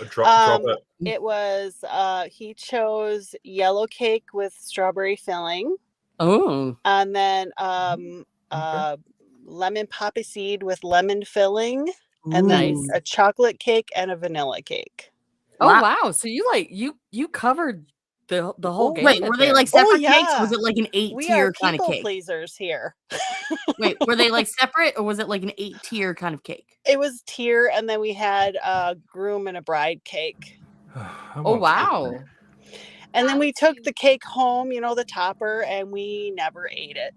Drop it. It was he chose yellow cake with strawberry filling, Oh, and then lemon poppy seed with lemon filling, and then Nice. a chocolate cake and a vanilla cake. Oh Wow. wow! So you like you covered the whole game. Wait, were they there. like separate cakes? yeah. Or was it like an We are 8-tier kind of people cake? pleasers here. Wait, were they like separate, or was it like an 8-tier kind of cake? It was tier, and then we had a groom and a bride cake. Oh wow! And then we took the cake home, the topper, and we never ate it.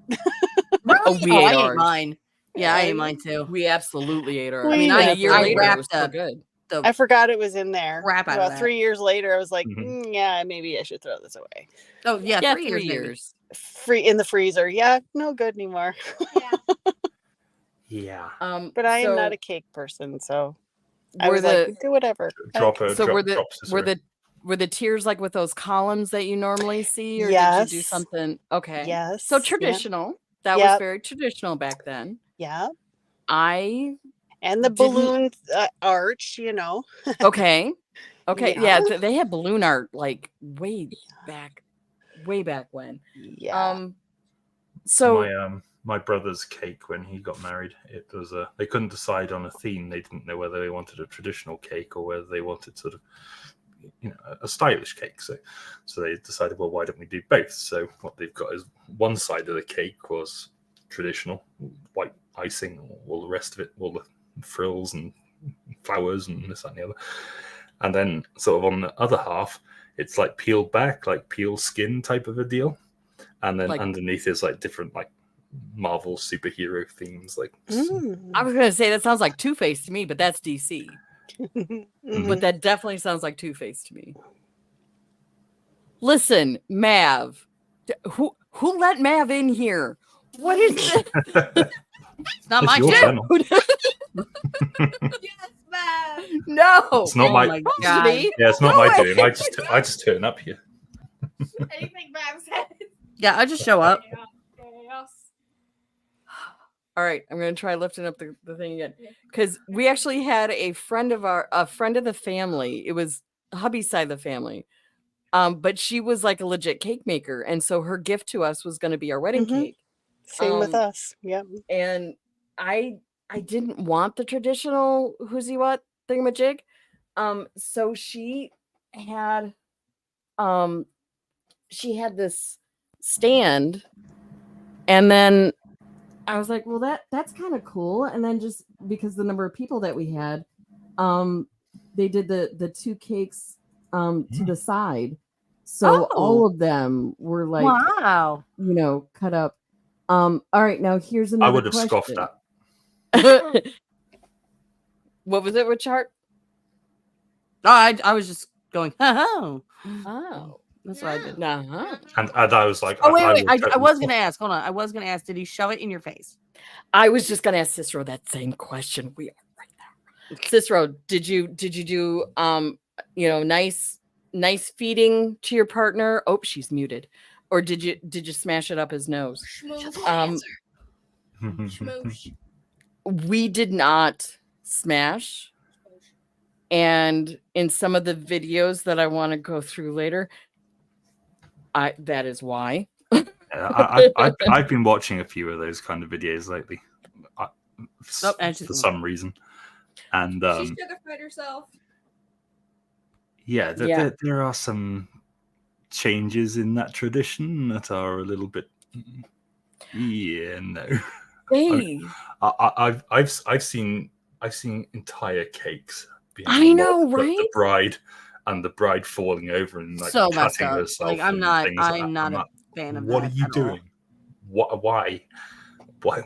Oh, we I ate ate ours. mine. Yeah, I ate mine too. We absolutely ate ours. I mean, And I- a year I later, it wrapped was still up good. I forgot it was in there. Crap out of About that. 3 years later, I was like, Mhm. yeah, maybe I should throw this away. Oh yeah, Yeah, 3 years. 3 maybe. years. Free in the freezer. Yeah, no good anymore. Yeah. Yeah. But I am not so a cake person, so I were was the like, do whatever. I Drop don't her. so drop, were the drop were Cicero. the tiers like with those columns that you normally see, or did you do Yes. something? Okay. Yes. So Yep. traditional. That was Yep. very traditional back then. Yeah. I And the Didn't- balloon arch, okay. Okay. Yeah. Yeah, they had balloon art like way back when. Yeah. So My brother's cake when he got married, it was they couldn't decide on a theme. They didn't know whether they wanted a traditional cake or whether they wanted sort of a stylish cake. So they decided, well, why don't we do both? So what they've got is one side of the cake was traditional, white icing, all the rest of it, all the frills and flowers and this that, and the other. And then sort of on the other half, it's like peeled back, like peel skin type of a deal. And then Like- underneath is like different like Marvel superhero themes. Like Mm. I was gonna say that sounds like Two-Face to me, but that's DC. Mhm. But that definitely sounds like Two-Face to me. Listen, Mav. Who let Mav in here? What is this? It's not It's my your channel. channel. Yes, man. No. It's not Oh my. my Supposed to God. be. Yeah, it's not No my way. doing. I just turn up here. Anything Mav said. Yeah, I just show up. Chaos. All right, I'm gonna try lifting up the thing again Yeah. because we actually had a friend of the family. It was hubby's side of the family, but she was like a legit cake maker, and so her gift to us was going to be our wedding Mhm. cake. Same with Um, us. Yep. And I didn't want the traditional who's he what thingamajig, so she had this stand, and then I was like, well, that's kind of cool. And then just because the number of people that we had, they did the two cakes to the side. So all of them were like, Wow. cut up. All right, now here's another I would have scoffed question. that. What was it with chart? Oh, I was just going, oh. Oh. That's what I did. Uh-huh. And I was like, Oh, wait. I would totally was scoff. going to ask. Hold on. I was going to ask, did he shove it in your face? I was just gonna ask Cicero that same question. We are right now. Cicero, did you do nice feeding to your partner? Oh, she's muted. Or did you smash it up his nose? Schmoosh. Schmoosh. We did not smash. And in some of the videos that I want to go through later, that is why. I've been watching a few of those kind of videos lately, and she's for gone. some reason, and She sugarfied herself. yeah, Yeah. there are some changes in that tradition that are a little bit, yeah, no. Hey, I've seen entire cakes. being I know, mocked at right? The bride falling over and like So messed cutting up. herself. Like, I'm and not- things like I'm that. not a fan of What that are you at all. doing?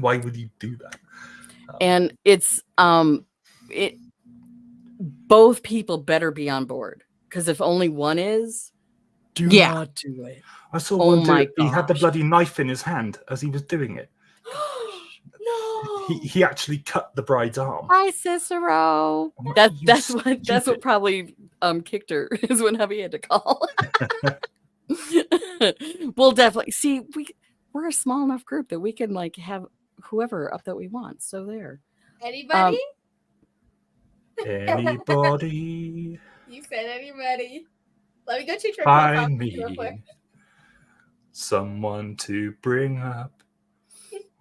Why would you do that? and it's both people better be on board, because if only one is, do Yeah. not do it. I saw Oh one my dude, he had the gosh. bloody knife in his hand as he was doing it. No. He actually cut the bride's arm. Hi, Cicero. You That's what stupid. probably kicked her, is when hubby had to call. We'll definitely see. we're a small enough group that we can like have whoever up that we want. So there. Anybody? Anybody You said anybody. Let me go change my profile find picture real quick. me someone to bring up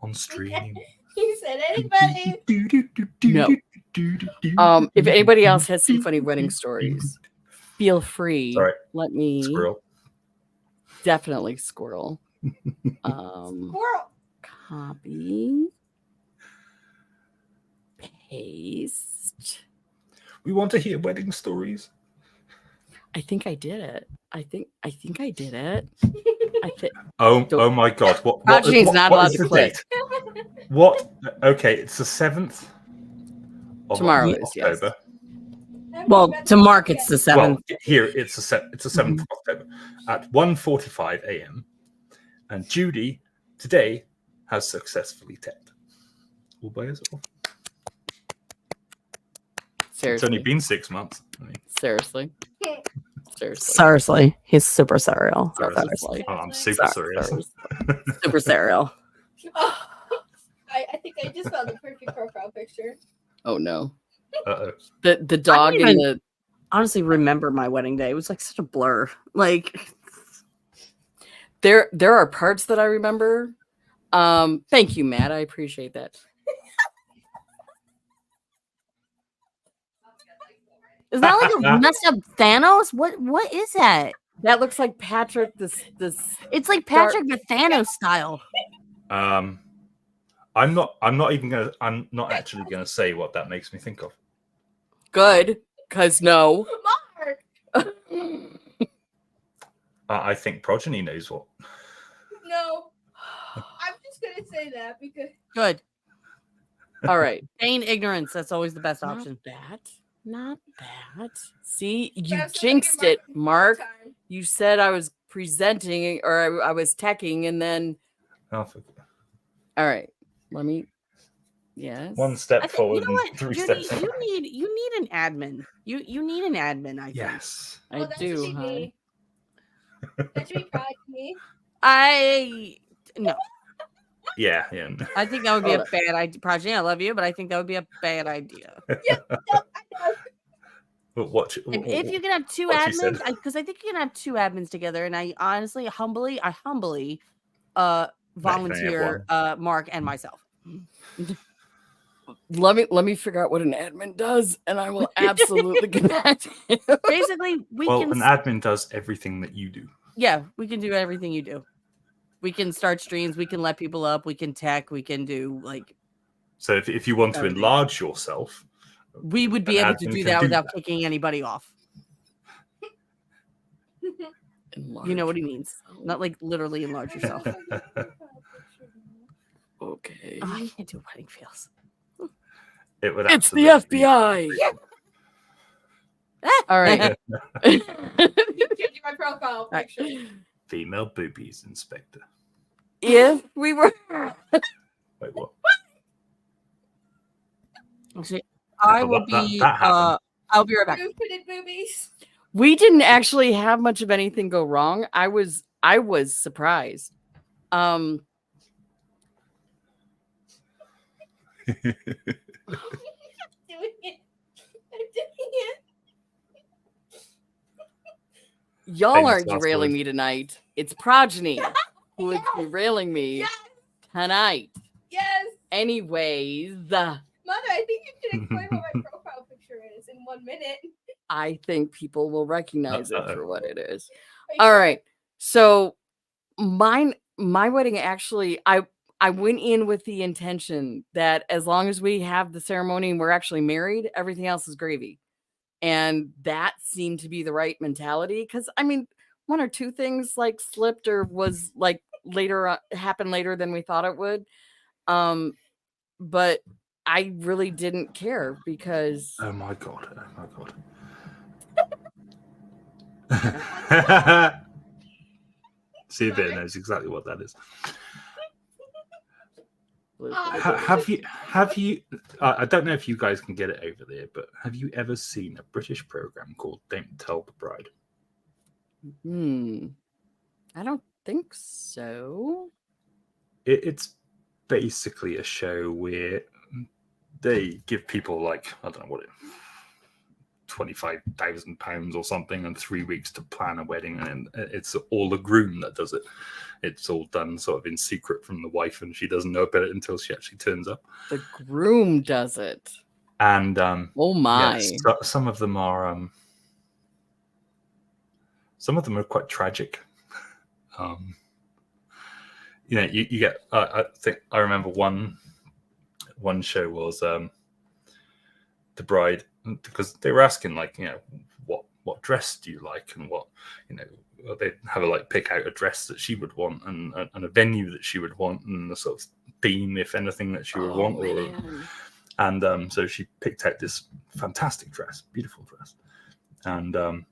on stream? You said anybody. No. If anybody else has some funny wedding stories, feel free. Sorry, Let me squirrel. definitely squirrel. Squirrel. Copy. Paste. We want to hear wedding stories. I think I did it. I think I did it. I think Oh my God! What Prodigy's not what allowed is to the click. date? What? Okay, it's the 7th of Tomorrow is, yes. October. Well, to Mark, it's the 7th. Well, here it's the 7th of October at 1:45 a.m. And Judy today has successfully tagged all by herself. It's only Seriously. been 6 months. I mean, Seriously. Seriously, he's super serial. Seriously. oh, I'm super serious. Super serial. I think I just found the perfect profile picture. Oh no. Uh-oh. The dog even- in the Honestly, remember my wedding day. It was like such a blur. Like, there are parts that I remember. Thank you, Matt. I appreciate that. is that like a messed up Thanos? What is that? That looks like Patrick. This It's like Patrick the Thanos style. I'm not actually gonna say what that makes me think of. good, cause no. Mark. I think Progeny knows what. No. I'm just gonna say that because Good. All right. Feign ignorance. That's always the best option. Not that. See, you That's something jinxed in it, Mark. time. You said I was presenting or I was teching, and then Oh, for- all right. Let me. Yes. One step I think, forward you know what, and 3 Judy, steps. you need an admin. You need an admin. I think. Yes. I Well, that should do, be huh? me. That should be Prodigy. No. Yeah. I think that would be Hold a bad idea. Progeny, I love you, but I think that would be a bad idea. No, I know. But watch. If you can have two what she said. admins, because I think you can have two admins together, and I honestly, humbly volunteer Mark and myself. Let me figure out what an admin does, and I will absolutely get back to you. Basically, we Well, can an admin does everything that you do. yeah, we can do everything you do. We can start streams, we can let people up, we can tech, we can do like So if you want to Everything. enlarge yourself, we would be An able to admin do can that do without that. kicking anybody off. You know what he means. Not like literally enlarge yourself. Okay. Oh, I can't do wedding feels. it would. It's the absolutely be- FBI. All right. Changing my profile picture. Female boobies inspector. If we were Wait, what? Actually, I Oh, will that be happened. I'll be right back. Blue-fitted boobies. we didn't actually have much of anything go wrong. I was surprised. Doing it. I'm doing it. Y'all Famous aren't last derailing words. me tonight. It's Progeny who is derailing me Yes. tonight. Yes. Anyways, Mother, I think you should explain what my profile picture is in 1 minute. I think people will recognize it Uh-oh. for what it is. Are you All sure? right. So my wedding actually I went in with the intention that as long as we have the ceremony and we're actually married, everything else is gravy. And that seemed to be the right mentality cuz I mean, one or two things like slipped or was like later happened later than we thought it would. But I really didn't care because Oh my god! Oh my god! See, a bit knows exactly what that is. Have you? I don't know if you guys can get it over there, but have you ever seen a British program called "Don't Tell the Bride"? I don't think so. it's basically a show where they give people like, I don't know what it, £25,000 or something, and 3 weeks to plan a wedding, and it's all the groom that does it. It's all done sort of in secret from the wife, and she doesn't know about it until she actually turns up. The groom does it. And Oh my. some of them are quite tragic. You get. I think I remember one show was the bride, because they were asking like, what dress do you like, and what, they'd have her like pick out a dress that she would want, and a venue that she would want, and the sort of theme, if anything, that she would want. Man. And so she picked out this fantastic dress, beautiful dress, and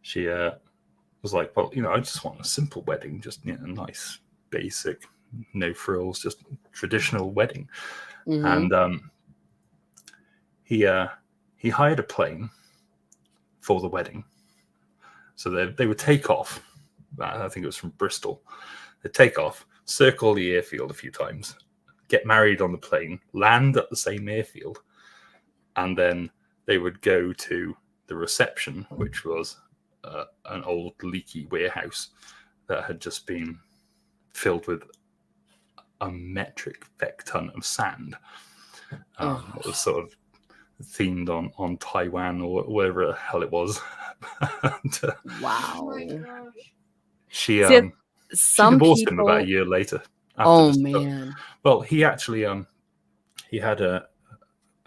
she was like, well, I just want a simple wedding, just nice, basic, no frills, just traditional wedding. Mhm. And he hired a plane for the wedding. So they would take off. I think it was from Bristol. They'd take off, circle the airfield a few times, get married on the plane, land at the same airfield, and then they would go to the reception, which was an old leaky warehouse that had just been filled with a metric ton of sand. It was sort of themed on Taiwan or wherever the hell it was. And, Wow. Oh my gosh. she See, some divorced people. him about a year later. after Oh this. man. Well, he actually he had I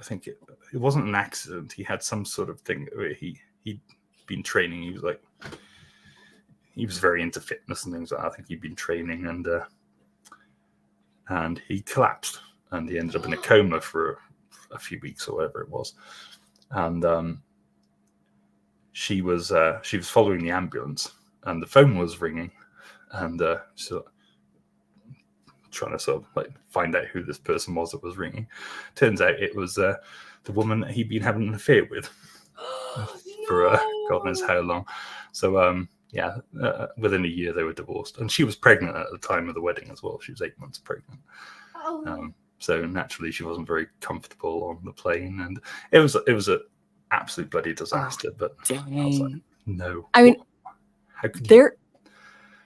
think it wasn't an accident. He had some sort of thing where he'd been training. He was very into fitness and things like that. I think he'd been training, and he collapsed, and he ended up in a coma for a few weeks or whatever it was. And she was following the ambulance, and the phone was ringing, and so trying to sort of like find out who this person was that was ringing. Turns out it was the woman that he'd been having an affair with for God knows how long. So within a year they were divorced, and she was pregnant at the time of the wedding as well. She was 8 months pregnant. So naturally she wasn't very comfortable on the plane, and it was an absolute bloody disaster. But I was like, Dang. no. I mean, how could you?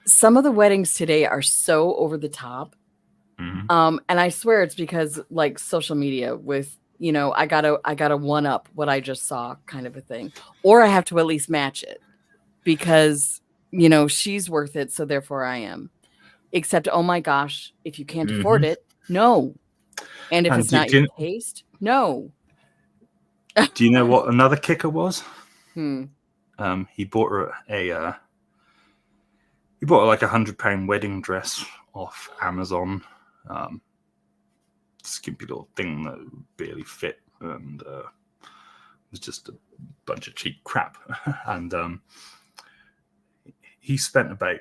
some of the weddings today are so over the top. Mhm. And I swear it's because like social media with, I gotta one up what I just saw kind of a thing, or I have to at least match it because, she's worth it. So therefore I am, except, oh my gosh, if you can't afford it, no. And if And it's not your taste, no. Do you know what another kicker was? Hmm. He bought her he bought her like £100 wedding dress off Amazon. Skimpy little thing that barely fit, and it was just a bunch of cheap crap. And he spent about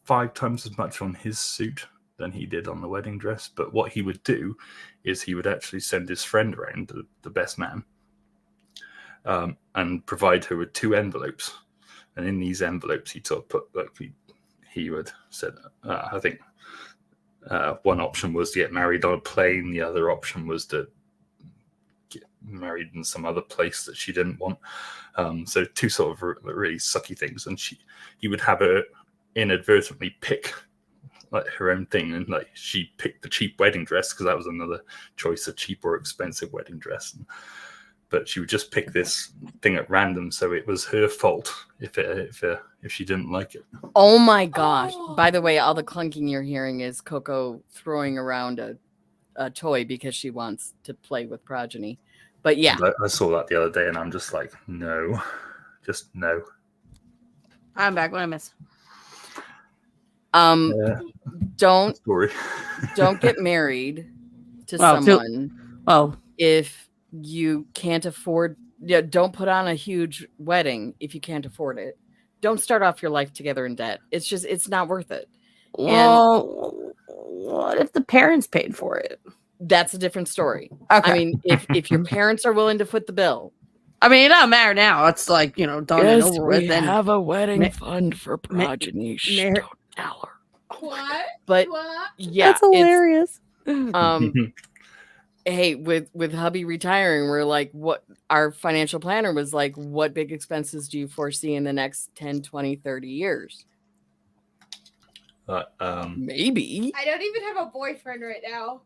5 times as much on his suit than he did on the wedding dress. But what he would do is he would actually send his friend around, the best man, and provide her with 2 envelopes. And in these envelopes, he sort of put, like, he would said, I think one option was to get married on a plane. The other option was to get married in some other place that she didn't want. So 2 sort of really sucky things. And he would have her inadvertently pick like her own thing, and like she picked the cheap wedding dress because that was another choice, a cheap or expensive wedding dress. But she would just pick this thing at random, so it was her fault if she didn't like it. Oh my gosh. By the way, all the clunking you're hearing is Coco throwing around a toy because she wants to play with Progeny. But yeah. I saw that the other day, and I'm just like, no, just no. I'm back. What I miss? Don't Story. don't get married to Well, someone Oh, if you can't afford. Yeah, don't put on a huge wedding if you can't afford it. Don't start off your life together in debt. It's not worth it. well, what if the parents paid for it? That's a different story. Okay. I mean, if your parents are willing to foot the bill. I mean, it doesn't matter now. It's like, done and over with. And a wedding ma- fund for Progeny. mar- Don't tell her. What? But What? yeah, That's hilarious. hey, with hubby retiring, we're like, what our financial planner was like, what big expenses do you foresee in the next 10, 20, 30 years? Maybe. I don't even have a boyfriend right now.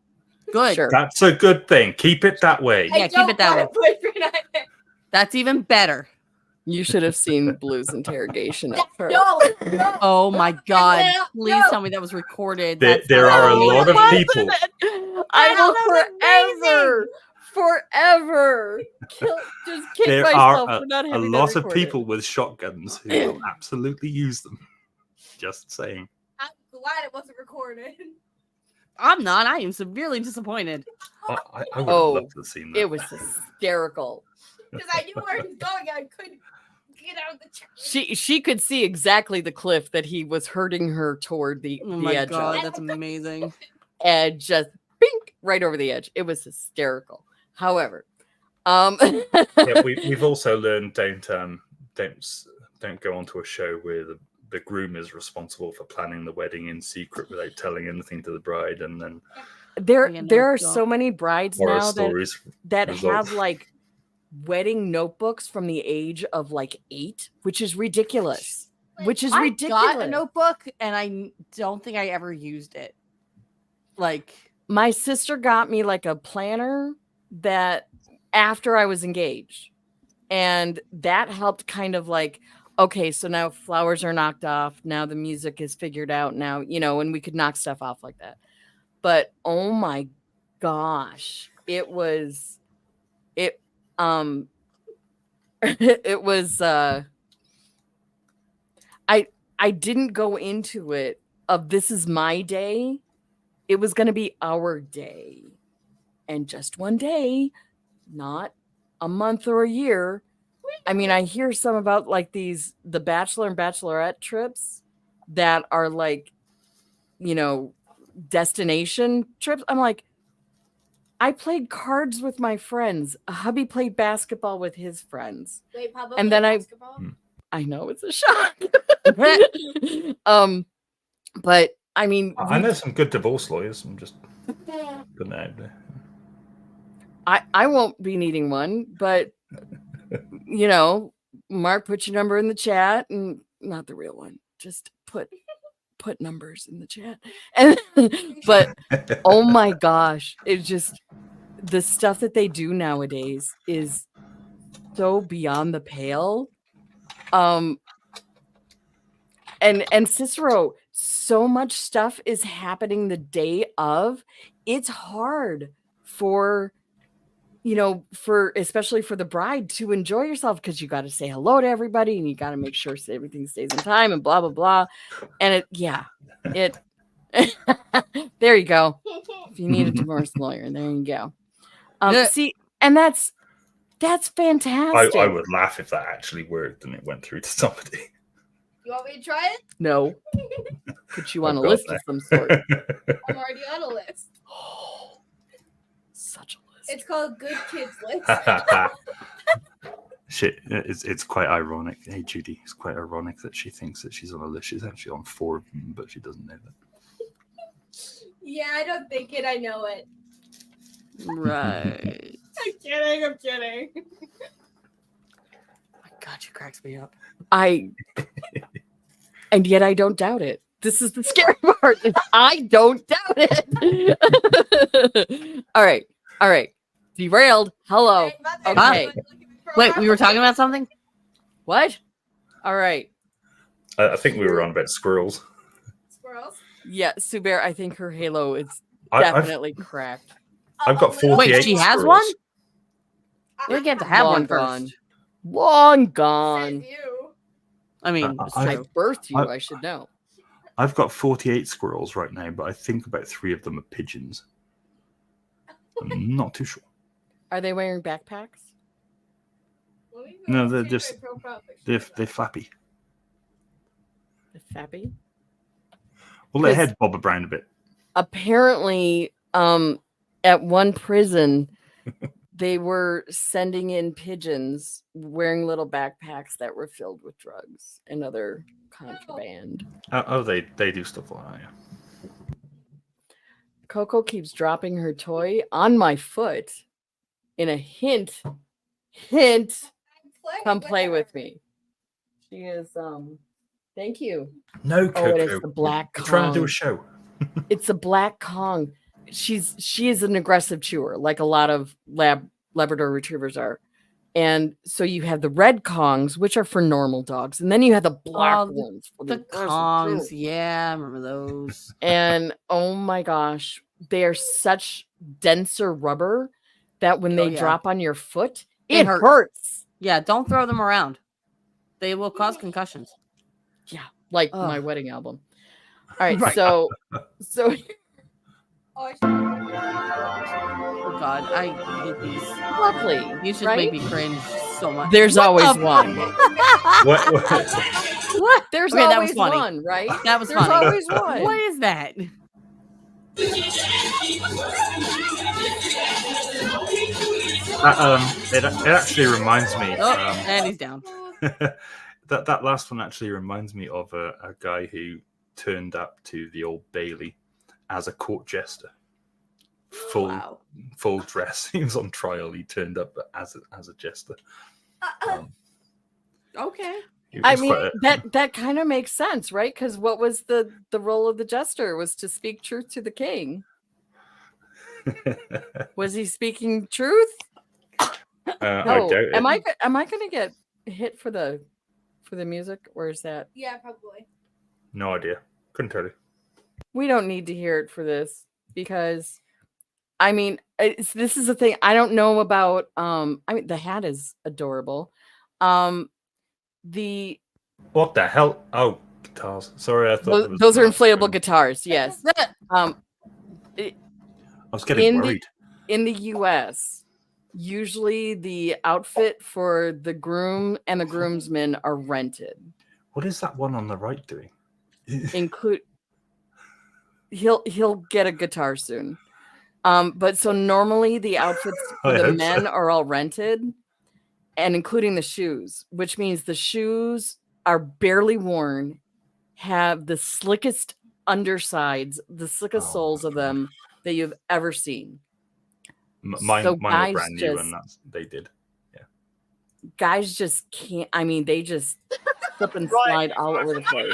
Good. Sure. That's a good thing. Keep it that way. Yeah, I keep don't it that want a boyfriend either. That's even better. You should have seen Blue's interrogation of her. No, no. Oh my God. No, Please no. tell me that was recorded. There- That's there are a amazing. lot of Wasn't people. it? I will forever just kick There myself are for not a having that lot of recorded. people with shotguns who will absolutely use them. Just saying. I'm glad it wasn't recorded. I'm not. I am severely disappointed. I would Oh, have loved to have seen that. It was hysterical. Because I knew where he was going and I couldn't get out of the chair. She could see exactly the cliff that he was hurting her toward the, Oh the my edge God. of, That's amazing. and just bink right over the edge. It was hysterical. However, Yeah, we've also learned don't go onto a where the groom is responsible for planning the wedding in secret without telling anything to the bride, and then there Yeah, no, there are don't. so many brides horror now stories. that result. have like wedding notebooks from the age of like 8, which is ridiculous. Which is I ridiculous. got a notebook and I don't think I ever used it. Like, My sister got me like a planner that after I was engaged, and that helped kind of like, okay, so now flowers are knocked off, now the music is figured out, now and we could knock stuff off like that. But oh my gosh, it was it it was I didn't go into it of this is my day. It was going to be our day. And just one day, not a month or a year. I mean, I hear some about like the bachelor and bachelorette trips that are like, destination trips. I'm like, I played cards with my friends. Hubby played basketball with his friends. Wait, Papa And played then basketball? I know it's a shock. But I mean, I know some good divorce lawyers. I'm just putting that out there. I won't be needing one, but Mark, put your number in the chat, and not the real one. Just put numbers in the chat. And but oh my gosh, it's just the stuff that they do nowadays is so beyond the pale. And Cicero, so much stuff is happening the day of. It's hard for especially for the bride to enjoy yourself, because you got to say hello to everybody and you got to make sure everything stays in time and blah blah blah. And it there you go. If you need a divorce lawyer, there you go. See, and that's fantastic. I would laugh if that actually worked and it went through to somebody. You want me to try it? No. Put you on Oh, a God, list no. of some sort. I'm already on a list. Such a list. It's called Good Kids List. Shit, it's quite ironic. Hey Judy, it's quite ironic that she thinks that she's on a list. She's actually on 4 of them, but she doesn't know that. Yeah, I don't think it. I know it. right. I'm kidding. I'm kidding. My God, she cracks me up. And yet I don't doubt it. This is the scary part. Is I don't doubt it. All right. Derailed. Hello. Hey, Mother, Okay. you wanna look at my Wait, profile we were talking about something? What? All right. I think we were on about squirrels. Squirrels. Yeah, Sue Bear, I think her halo is I've definitely cracked. I've got A little 48 Wait, she has squirrels. one? I- We get to have Long one gone. first. Long Says gone. you. I mean, it's I- I true. birthed you, I- I should know. I've got 48 squirrels right now, but I think about 3 of them are pigeons. I'm not too sure. Are they wearing backpacks? Let me No, go they're see just- my profile picture They're of they're that. flappy. The fappy? Well, their Because- heads bob around a bit. Apparently, at one prison, they were sending in pigeons wearing little backpacks that were filled with drugs and other contraband. They do stuff like that. Yeah. Coco keeps dropping her toy on my foot in a hint. Come play with me. She is thank you. No, Coco. Oh, and it's the black We're trying to do a Kong. show. It's a black Kong. She is an aggressive chewer, like a lot of Labrador retrievers are. And so you have the red Kongs, which are for normal dogs, and then you have the black Oh, ones for The aggressive Kongs, chewers. yeah, I remember those. And oh my gosh, they are such denser rubber that when Oh, they yeah. drop on your foot, It it hurts. hurts. Yeah, don't throw them around. They will cause concussions. Yeah, like my Ugh. wedding album. All right, Right. so Oh, Oh God, I hate these. lovely. These just right? make me cringe so much. There's What always the- one. What? What? There's Okay, that always was funny. one, right? That was There's funny. always one. What is that? It actually reminds me. Oh, and he's down. That last one actually reminds me of a guy who turned up to the Old Bailey as a court jester, Wow. full dress. He was on trial. He turned up as a jester. Okay. It I was mean, quite that kind of makes sense, right? Because what was the role of the jester was to speak truth to the king. Was he speaking truth? I No. doubt it. Am I going to get hit for the music, or is that? yeah, probably. No idea. Couldn't tell you. We don't need to hear it for this because, I mean, this is the thing I don't know about. I mean, the hat is adorable. The What the hell? Oh, guitars. Sorry, I thought it was those are Mark's inflatable phone. guitars. Yes. I was getting in the- worried. In the U.S., usually the outfit for the groom and the groomsmen are rented. What is that one on the right doing? Include he'll get a guitar soon. But so normally the outfits for I the hope men so. are all rented, and including the shoes, which means the shoes are barely worn, have the slickest undersides, the slickest Oh, soles of them that you've ever seen. Mine So were guys brand new, just- and they did. Guys just can't. I mean, they just slip and Right. slide all over the place.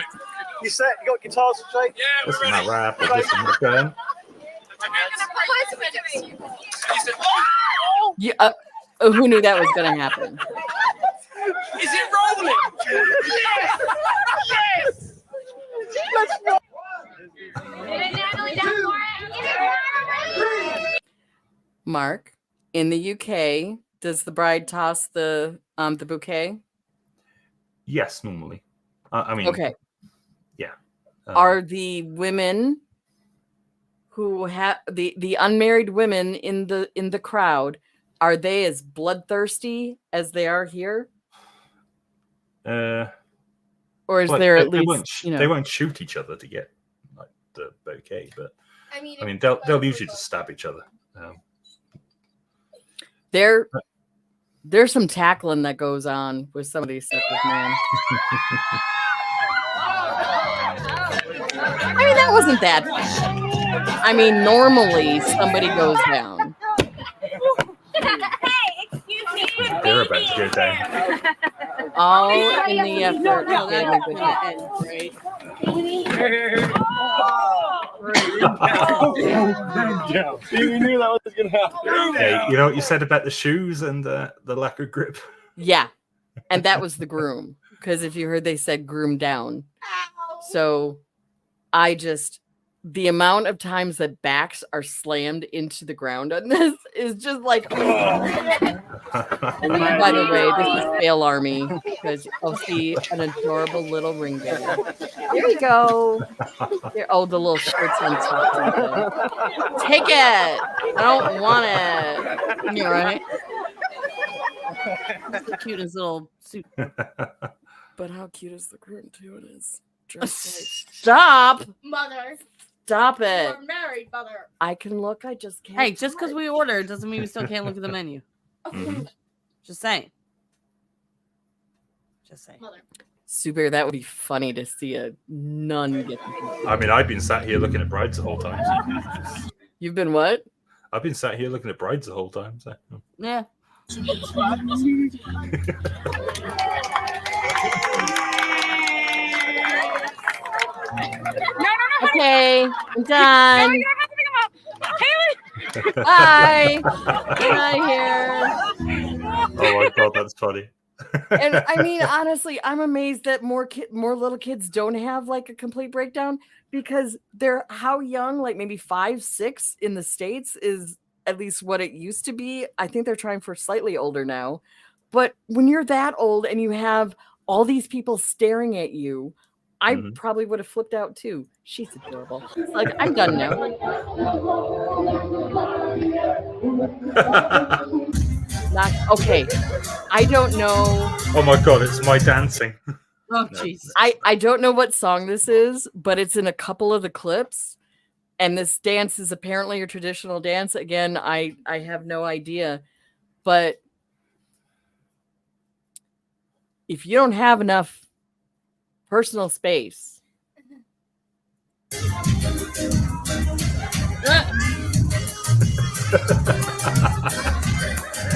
You set? You got guitars to play? Listen, that rap. Listen, what's going? Yeah, who knew that was going to happen? Is it rolling? Yes! Let's roll! Mark, in the UK, does the bride toss the bouquet? Yes, normally. I mean, Okay. Yeah. Are the women who have the unmarried women in the crowd, are they as bloodthirsty as they are here, or is well, there at they least won't, you know? they won't shoot each other to get like the bouquet, but I mean, I mean they'll usually just stab each other. There's some tackling that goes on with some of these suckers, man. I mean, that wasn't that bad. I mean, normally somebody goes down. They're about to go down. All in the effort No, of getting a good hit. that's right. You knew that was going to happen. Hey, you know what you said about the shoes and the lack of grip? Yeah. And that was the groom. Because if you heard, they said groom down. So the amount of times that backs are slammed into the ground on this is just like, and by the way, this is Fail Army because I'll see an adorable little ring bearer. There you go. There, oh, the little shirt's untucked. Take it. I don't want it. You're right. That's the cutest little suit. But how cute is the groom too? It is. Dressed like- Stop. Mother, Stop you it. are married, mother. I can look. I just can't. Hey, just because we ordered doesn't mean we still can't look at the menu. Mhm. Just saying. Just saying. Mother. Super, that would be funny to see a nun get. I mean, I've been sat here looking at brides the whole time. You've been what? I've been sat here looking at brides the whole time. So. Yeah. Okay, I'm done. Bye. Get out of here. Oh my god, that's funny. And I mean, honestly, I'm amazed that more little kids don't have like a complete breakdown, because they're how young, like maybe 5, 6 in the States is at least what it used to be. I think they're trying for slightly older now. But when you're that old and you have all these people staring at you, I Mhm. probably would have flipped out too. She's adorable. Like, I'm done now. Okay. I don't know. Oh my god, it's my dancing. Oh, No, jeez. I don't know what song this is, but it's in a couple of the clips. And this dance is apparently a traditional dance. Again, I have no idea. But if you don't have enough personal space,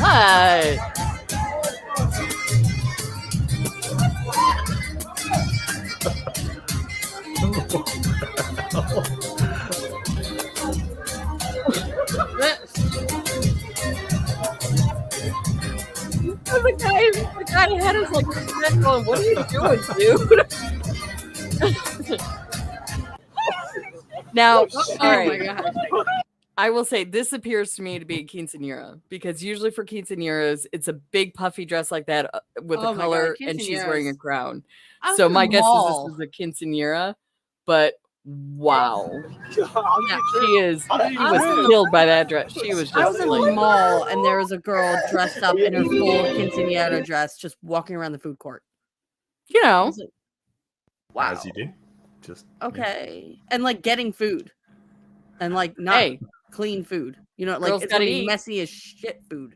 what? The guy had his like going, what are you doing, dude? Now, all right. God. I will say this appears to me to be a quinceañera, because usually for quinceañeras, it's a big puffy dress like that with Oh a my color, God, and she's wearing a quinceañeras. crown. I was So in my the guess mall. is this is a quinceañera, but wow. Yeah. She was killed by that dress. She was I was just in the like, mall and there was a girl dressed up in her full quinceañera dress just walking around the food court. you I know, was like, wow. As you do. Just yeah. Okay. And like getting food. And like not hey, clean food. You know, like Girls it's gotta gonna be eat. messy as shit food.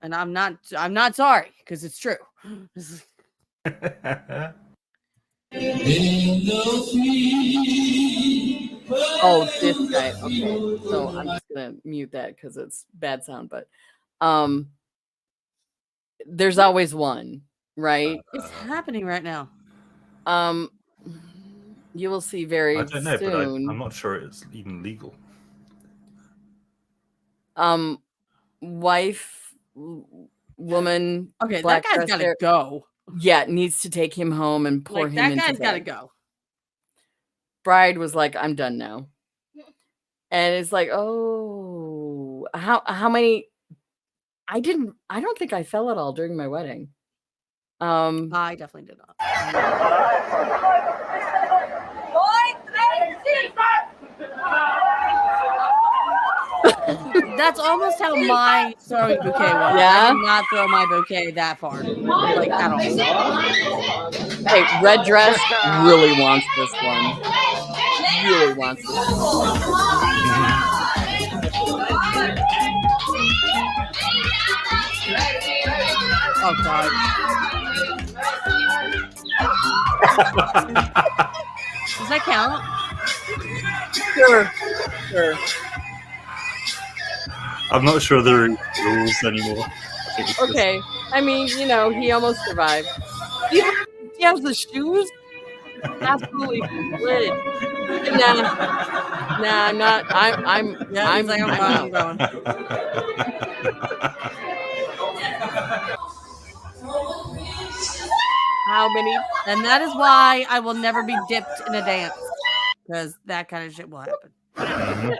And I'm not sorry, because it's true. oh, this guy. Okay, so I'm just gonna mute that because it's bad sound. But there's always one, right? It's happening right now. You will see very I don't know, but soon. I'm not sure it's even legal. Wife, woman. Okay, black that guy's dress gotta hair- go. Yeah, needs to take him home and pour Like him that into guy's gotta bed. go. Bride was like, I'm done now. And it's like, oh, how many? I don't think I fell at all during my wedding. I definitely did not. That's almost how my throwing bouquet was. Yeah? I did not throw my bouquet that far. Like at all. Hey, red dress really wants this one. Really wants this one. Oh god. Does that count? Sure. I'm not sure there are rules anymore. I think it's just- Okay. I mean, you know, he almost survived. He has the shoes. Absolutely lit. Nah, I'm not. I'm. Yeah, I'm. he's like, I'm I'm going. How many? And that is why I will never be dipped in a dance. Because that kind of shit will happen. Mhm.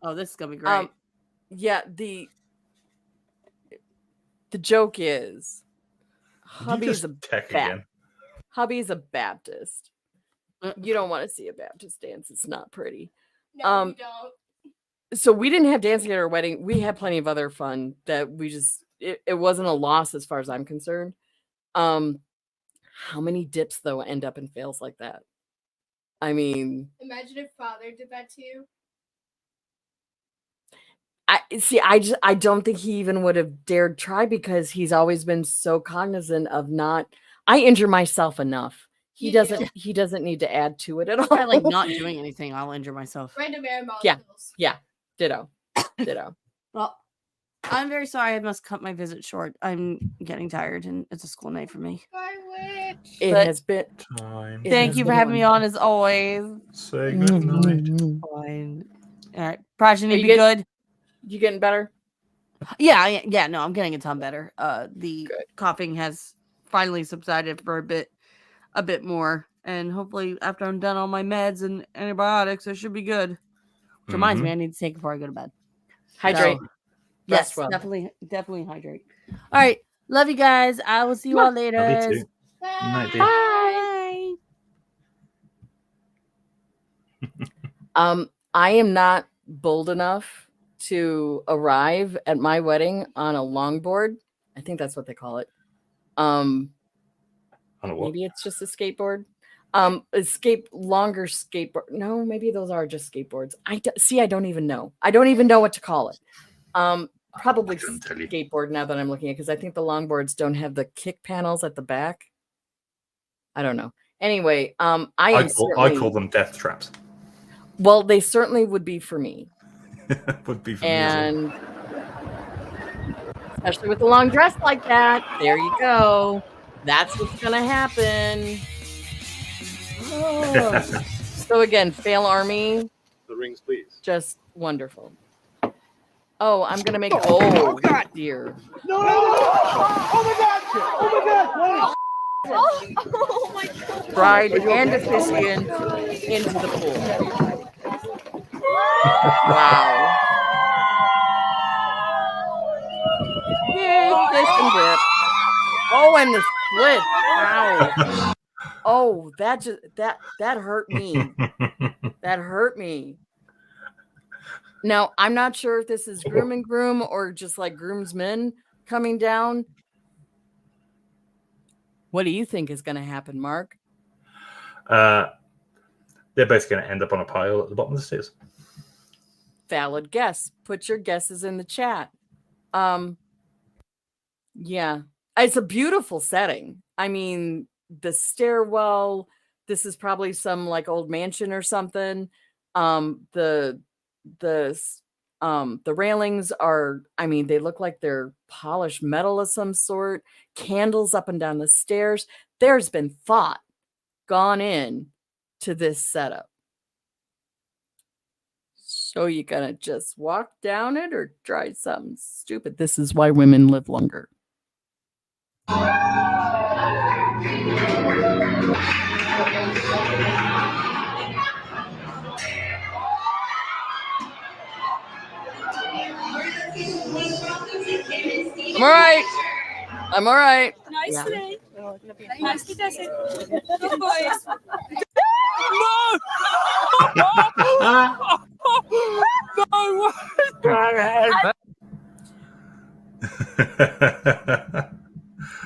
Oh, this is gonna be great. Yeah. The joke is, Did you hubby's just a tech bat. again? Hubby's a Baptist. You don't want to see a Baptist dance. It's not pretty. No, you don't. So we didn't have dancing at our wedding. We had plenty of other fun that we just it wasn't a loss as far as I'm concerned. How many dips though end up in fails like that? I mean, Imagine if father did that to you. I don't think he even would have dared try because he's always been so cognizant of not. I injure myself enough. He You do. doesn't. He doesn't need to add to it at all. I like not doing anything. I'll injure myself. Random air Yeah. molecules. Yeah. Ditto. Ditto. Well, I'm very sorry. I must cut my visit short. I'm getting tired, and it's a school night for me. I wish. It But- has been. Time. It Thank has you for been having me fun. on as always. Say good night. Fine. All right, Prajna, Are be you good. You getting better? Yeah. No, I'm getting a ton better. The Good. coughing has finally subsided for a bit more, and hopefully, after I'm done all my meds and antibiotics, I should be good. Which reminds me, I need to take it before I go to bed. Hydrate. So, Rest yes, well. definitely hydrate. All right, love you guys. I will see you all later. Love you too. Good night, dear. Bye. I am not bold enough to arrive at my wedding on a longboard. I think that's what they call it. On a what? Maybe it's just a skateboard. Longer skateboard. No, maybe those are just skateboards. I don't even know. I don't even know what to call it. Probably I couldn't tell you. skateboard now that I'm looking at because I think the longboards don't have the kick panels at the back. I don't know. Anyway, I call them death traps. Well, they certainly would be for me. Would be for me as well. And especially with a long dress like that, there you go. That's what's gonna happen. Oh. So again, fail army, The rings, please. just wonderful. Oh, I'm gonna make. Oh dear. No! Oh my god! Oh my god! Oh my god. Bride and officiant into the pool. Wow. Yay, kiss and dip. Oh, and the split. Wow. Oh, that hurt me. That hurt me. Now, I'm not sure if this is groom and groom or just like groomsmen coming down. What do you think is going to happen, Mark? They're both going to end up on a pile at the bottom of the stairs. Valid guess. Put your guesses in the chat. Yeah. It's a beautiful setting. I mean, the stairwell, this is probably some like old mansion or something. The railings are, I mean, they look like they're polished metal of some sort. Candles up and down the stairs. There's been thought gone in to this setup. So you gonna just walk down it or try something stupid? This is why women live longer. I'm all right. I'm all right. Nice Yeah. today. Nice to do it. Good boys.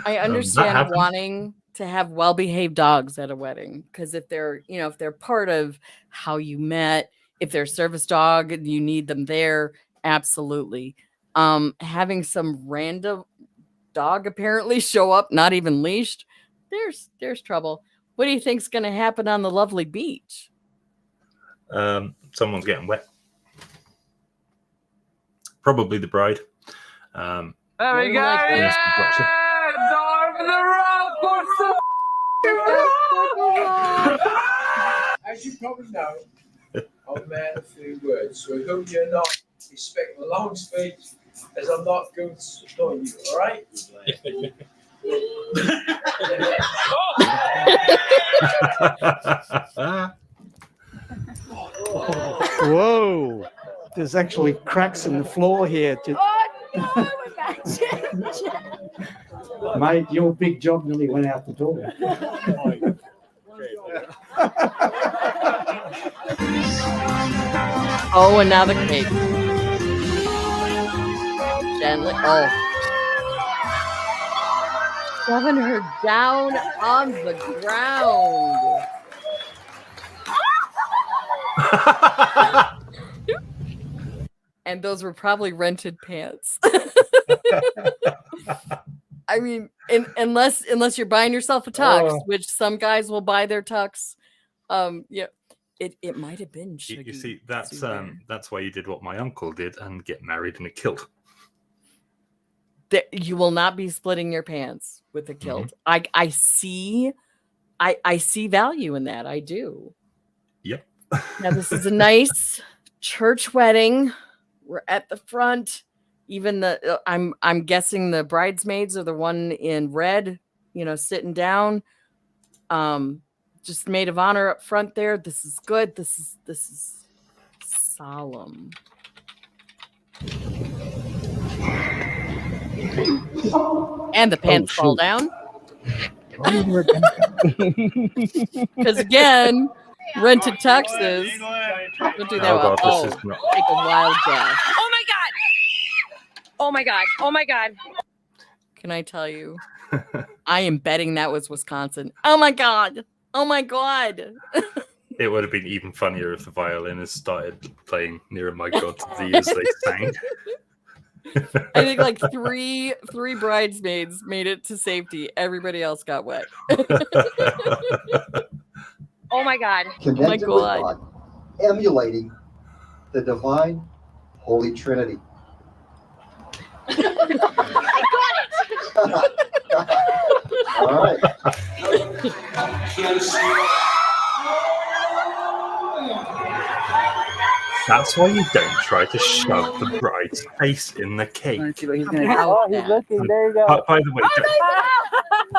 I understand happens. wanting to have well-behaved dogs at a wedding because if they're, if they're part of how you met, if they're service dog and you need them there, absolutely. Having some random dog apparently show up, not even leashed, there's trouble. What do you think's going to happen on the lovely beach? Someone's getting wet. Probably the bride. There we More go. than likely. There's some pressure. Dive in the rock. What's As you probably know, I'm a man of few words, so I hope you're not expecting a long speech, as I'm not going to annoy you, all right? Whoa! There's actually cracks in the floor here. Oh no, imagine. Mate, your big job nearly went out the door. Oh, and now the cake. Gently. Oh. Shoving her down on the ground. and those were probably rented pants. I mean, unless you're buying yourself a tux, which some guys will buy their tux. Yeah, it might have been. You see, that's Zubair. why you did what my uncle did and get married in a kilt. You will not be splitting your pants with a kilt. I see value in that. I do. Yep. Now this is a nice church wedding. We're at the front. Even I'm guessing the bridesmaids are the one in red, sitting down. Just maid of honor up front there. This is good. This is solemn. And the pants fall down. Because again, rented tuxes. Don't do that. Oh, God, well. this is not- Take a wild guess. Oh my god! Oh my god! Oh my god! Can I tell you? I am betting that was Wisconsin. Oh my god! Oh my god! It would have been even funnier if the violinists started playing "Nearer My God to Thee" as they sang. I think like three bridesmaids made it to safety. Everybody else got wet. Oh my god! Connected with God. God, emulating the divine Holy Trinity. All right. That's why you don't try to shove the bride's face in the cake. Let's see what he's gonna Oh, he's looking. There you go. By the way,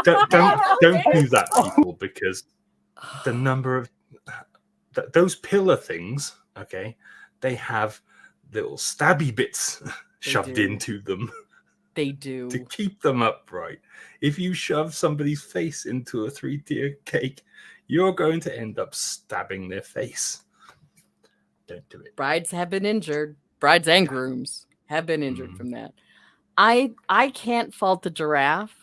don't do that, people, because the number of those pillar things, okay, they have little stabby bits shoved do. into them They do. to keep them upright. If you shove somebody's face into a 3-tier cake, you're going to end up stabbing their face. Don't do it. Brides have been injured. Brides and grooms have been injured from that. I can't fault the giraffe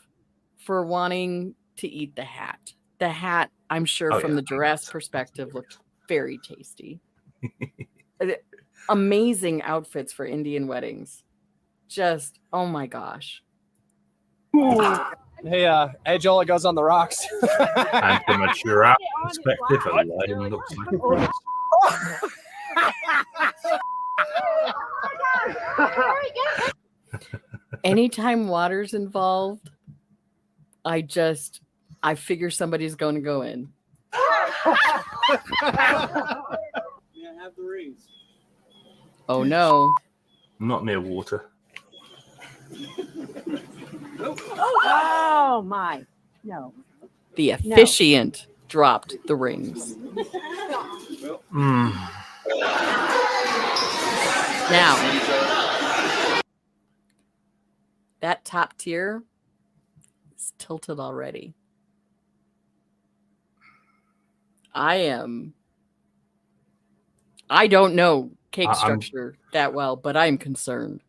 for wanting to eat the hat. The hat, I'm sure, from the giraffe's perspective, looked very tasty. Amazing outfits for Indian weddings. Just, oh my gosh. Hey, Joel, it goes on the rocks. And from a giraffe perspective, a lion looks like a horse. Anytime water's involved, I figure somebody's going to go in. Yeah, have the rings. Oh no. Not near water. Oh my! No. The officiant dropped the rings. Now, that top tier is tilted already. I don't know cake structure that well, but I'm concerned.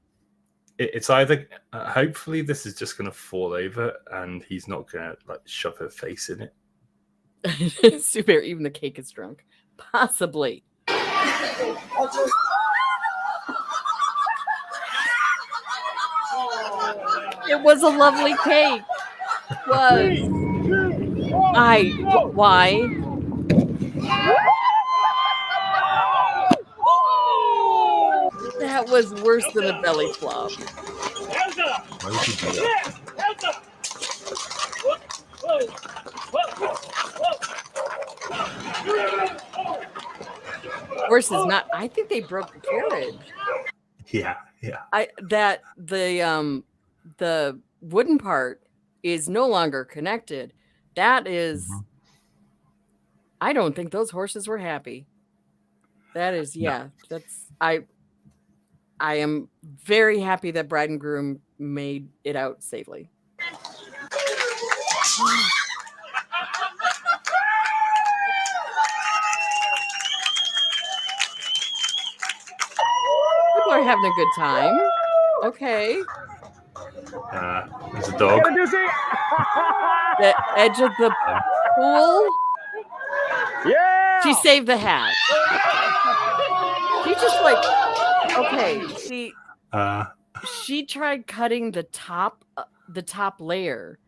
It's either hopefully this is just going to fall over and he's not going to shove her face in it. Super, even the cake is drunk. Possibly. It was a lovely cake. Why? That was worse than a belly flop. Horse is not. I think they broke the carriage. Yeah. The wooden part is no longer connected. That is. I don't think those horses were happy. That is, No. That's I am very happy that bride and groom made it out safely. People are having a good time. Okay. There's a dog. The edge of the pool. Yeah. She saved the hat. She just Okay, see, Uh, she tried cutting the top layer.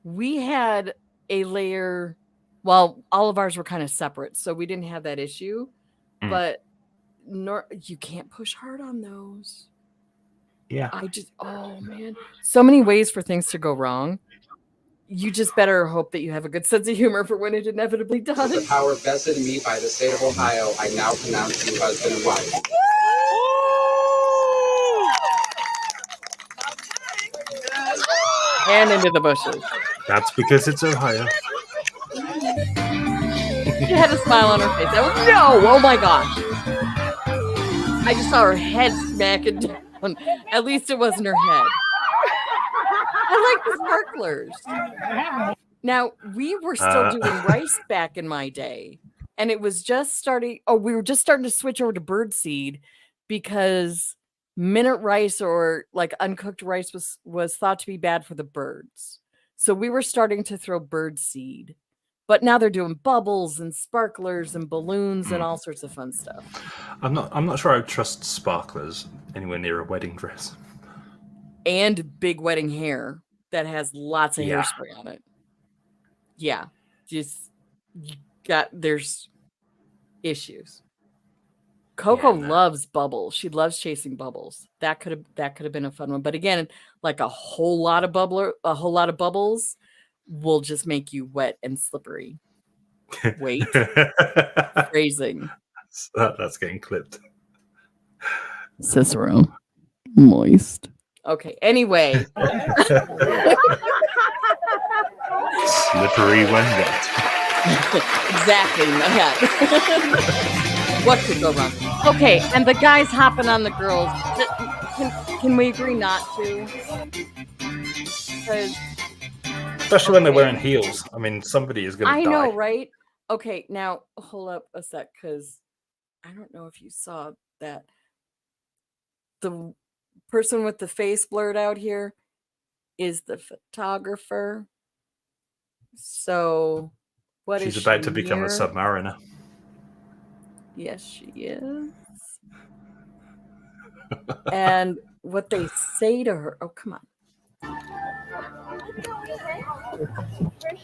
We had a layer. Well, all of ours were kind of separate, so we didn't have that issue. Mm. But you can't push hard on those. yeah. Oh man, so many ways for things to go wrong. You just better hope that you have a good sense of humor for when it inevitably does. The power vested in me by the state of Ohio, I now pronounce you husband and wife. And into the bushes. That's because it's Ohio. She had a smile on her face. Oh my gosh. I just saw her head smacking down. At least it wasn't her head. I like the sparklers. Now, we were still doing rice back in my day. And it was just starting. Oh, we were just starting to switch over to birdseed because minute rice or like uncooked rice was thought to be bad for the birds. So we were starting to throw birdseed. But now they're doing bubbles and sparklers and balloons and all sorts of fun stuff. I'm not sure I would trust sparklers anywhere near a wedding dress. And big wedding hair that has lots of hairspray on it. Yeah. There's issues. Coco loves bubbles. She loves chasing bubbles. That could have been a fun one. But again, like a whole lot of bubbles will just make you wet and slippery. Wait. Phrasing. That's getting clipped. Cicero. Moist. Okay, anyway. Slippery when wet. Exactly, Matt. What could go wrong? Okay, and the guys hopping on the girls. Can we agree not to? Because especially when they're wearing heels. I mean, somebody is going to die. I know, right? Okay, now hold up a sec, because I don't know if you saw that. The person with the face blurred out here is the photographer. So, what is she? She's about to become a near? submariner. Yes, she is. And what they say to her, oh, come on. Are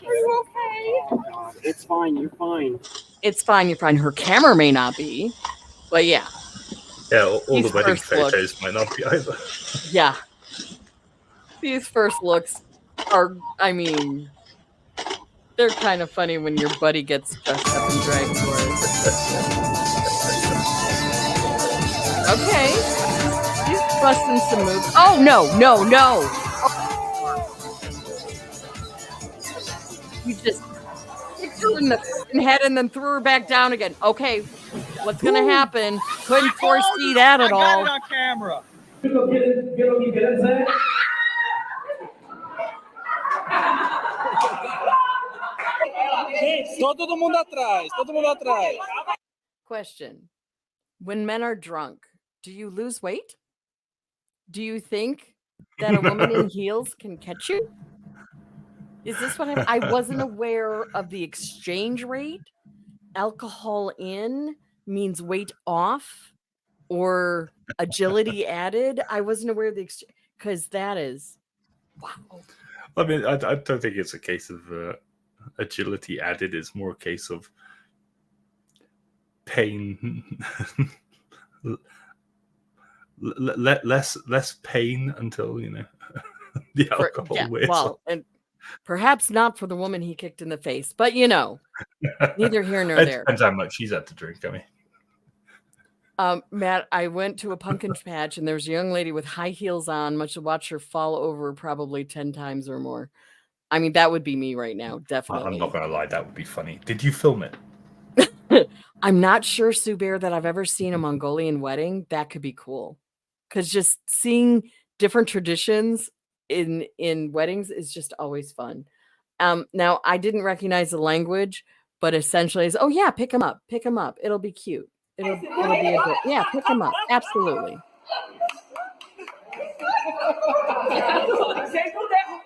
you okay? It's fine. You're fine. It's fine. You're fine. Her camera may not be, but yeah. Yeah, all These the wedding first looks. photos might not be either. Yeah. These first looks are, I mean, they're kind of funny when your buddy gets dressed up and dragged for it. Okay. She's busting some moves. Oh, no. You just kicked her in the head and then threw her back down again. Okay, what's going to happen? Couldn't foresee that at all. I got it on camera. Todo mundo atrás. Question. When men are drunk, do you lose weight? Do you think that a woman in heels can catch you? Is this what I wasn't aware of the exchange rate? Alcohol in means weight off or agility added. I wasn't aware of the exchange because that is wow. I mean, I don't think it's a case of agility added. It's more a case of pain. less pain until the alcohol wears off. And perhaps not for the woman he kicked in the face, but neither here nor there. Depends how much she's had to drink. I mean, Matt, I went to a pumpkin patch and there was a young lady with high heels on, much to watch her fall over probably 10 times or more. I mean, that would be me right now, definitely. I'm not going to lie, that would be funny. Did you film it? I'm not sure, Sue Bear, that I've ever seen a Mongolian wedding. That could be cool. Because just seeing different traditions in weddings is just always fun. Now, I didn't recognize the language, but essentially it's, oh yeah, pick them up. It'll be cute. It'll be a bit. Yeah, pick them up. Absolutely.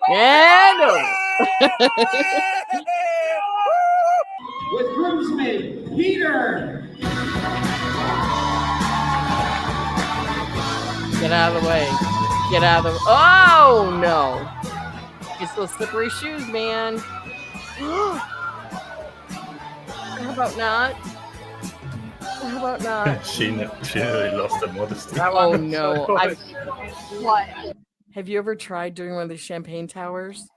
And With groomsman Peter. out of the way. Get out of the... Oh, no. It's those slippery shoes, man. How about not? How about not? She nearly lost her modesty. Oh, no. What? Have you ever tried doing one of these champagne towers?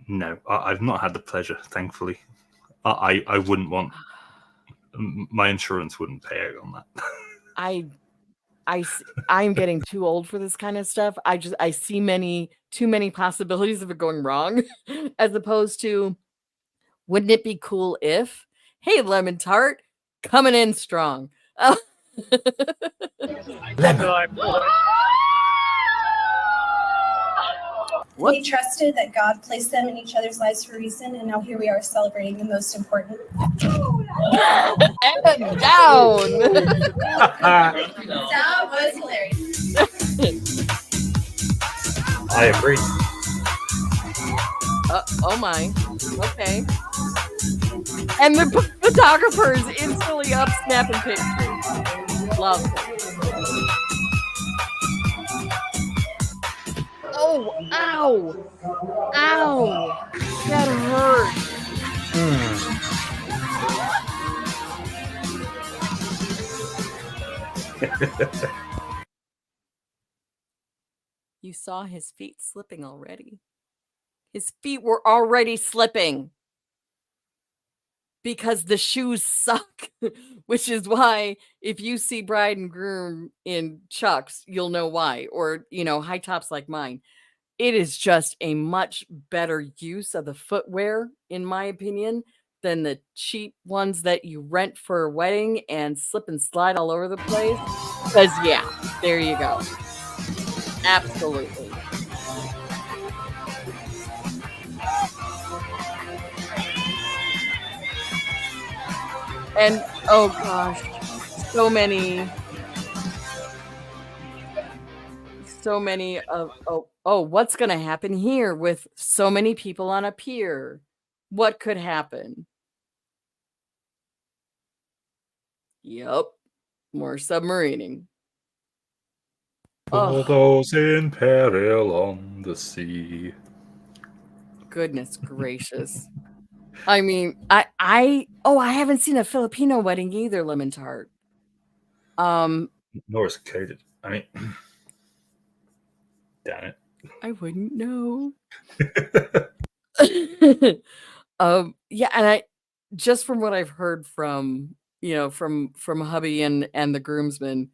No, I've not had the pleasure, thankfully. I wouldn't want... My insurance wouldn't pay out on that. I'm getting too old for this kind of stuff. I see too many possibilities of it going wrong, as opposed to, wouldn't it be cool if, hey, Lemon Tart, coming in strong. They trusted that God placed them in each other's lives for a reason, and now here we are celebrating the most important. And down. That was hilarious. I agree. Oh my. Okay. And the photographer is instantly up snapping pictures. Love it. Oh, ow! Ow! That hurt. You saw his feet slipping already. His feet were already slipping because the shoes suck, which is why if you see bride and groom in Chucks, you'll know why, or, high tops like mine. It is just a much better use of the footwear, in my opinion, than the cheap ones that you rent for a wedding and slip and slide all over the place. Because, yeah, there you go. Absolutely. And, oh gosh, so many of, what's going to happen here with so many people on a pier? What could happen? Yep. More submarining. For those in peril on the sea. Goodness gracious. I mean, I haven't seen a Filipino wedding either, Lemon Tart. Nor is coded. I mean, damn it. I wouldn't know. Yeah, and I just from what I've heard from from hubby and the groomsmen,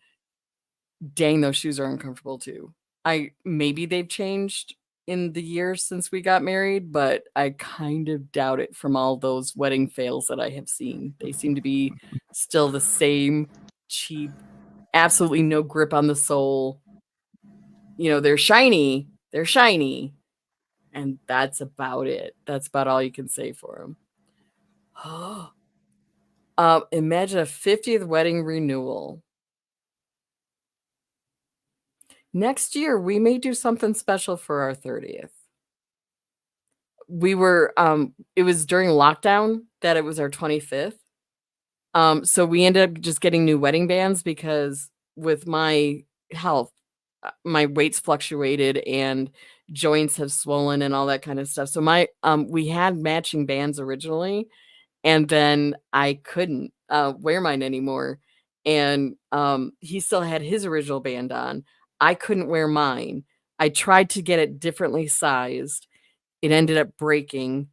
dang, those shoes are uncomfortable too. Maybe they've changed in the years since we got married, but I kind of doubt it from all those wedding fails that I have seen. They seem to be still the same cheap, absolutely no grip on the sole. They're shiny, and that's about it. That's about all you can say for them. Imagine a 50th wedding renewal. Next year, we may do something special for our 30th. We were, it was during lockdown that it was our 25th. So we ended up just getting new wedding bands because with my health, my weight's fluctuated and joints have swollen and all that kind of stuff. So we had matching bands originally, and then I couldn't wear mine anymore. And he still had his original band on. I couldn't wear mine. I tried to get it differently sized. It ended up breaking.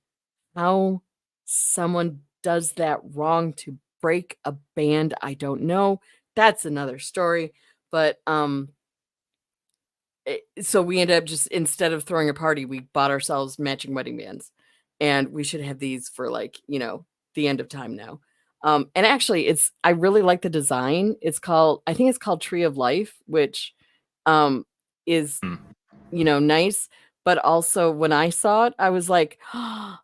How someone does that wrong to break a band, I don't know. That's another story. But so we ended up just, instead of throwing a party, we bought ourselves matching wedding bands. And we should have these for the end of time now. And actually I really like the design. I think it's called Tree of Life, which is nice, but also when I saw it I was like, oh,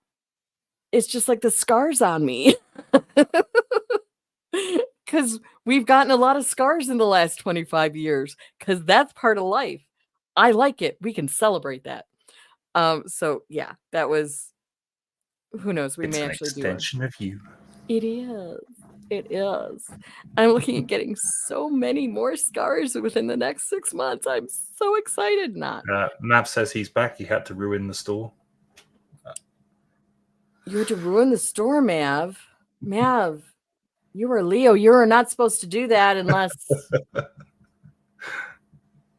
it's just like the scars on me, because we've gotten a lot of scars in the last 25 years, because that's part of life. I like it. We can celebrate that. So yeah, that was, who knows, we It's may an actually do extension of you. it is. It is. I'm looking at getting so many more scars within the next 6 months. I'm so excited. Not. Mav says he's back. He had to ruin the store. You had to ruin the store, Mav. Mav, you were Leo. You were not supposed to do that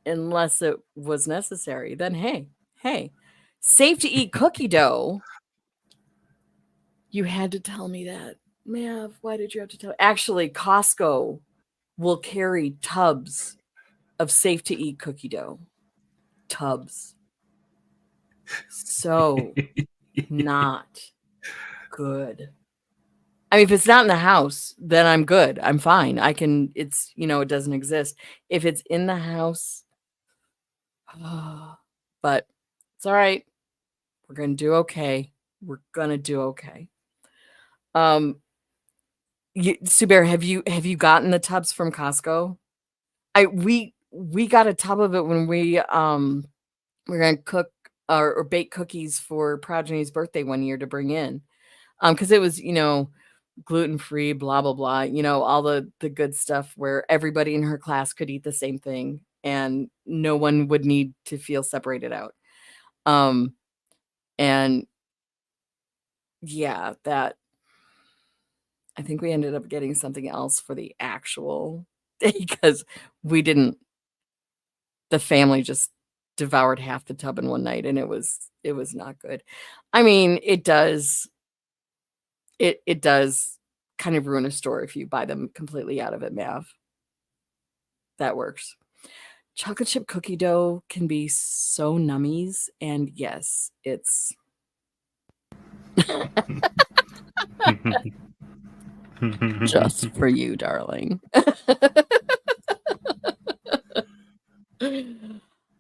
unless it was necessary. Then hey, safe to eat cookie dough. You had to tell me that. Mav, why did you have to tell? Actually, Costco will carry tubs of safe to eat cookie dough. Tubs. So not good. I mean, if it's not in the house, then I'm good. I'm fine. I can, it's, it doesn't exist. If it's in the house, but it's all right. We're going to do okay. We're going to do okay. Subear, have you gotten the tubs from Costco? We got a tub of it when we're going to cook or bake cookies for Progeny's birthday one year to bring in. Because it was, gluten-free, blah, blah, blah, all the good stuff where everybody in her class could eat the same thing and no one would need to feel separated out. And yeah, that I think we ended up getting something else for the actual day because the family just devoured half the tub in one night and it was not good. I mean, it does kind of ruin a store if you buy them completely out of it, Mav. That works. Chocolate chip cookie dough can be so nummies, and yes, it's just for you, darling.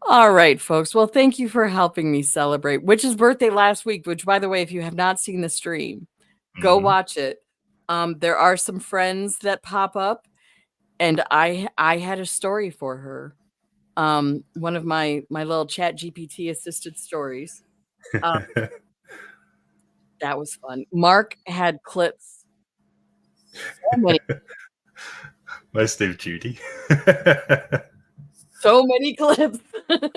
All right, folks. Well, thank you for helping me celebrate Witch's birthday last week, which, by the way, if you have not seen the stream, go watch it. There are some friends that pop up, and I had a story for her. One of my little Chat GPT assisted stories. That was fun. Mark had clips. So many. Most of Judy. So many clips. But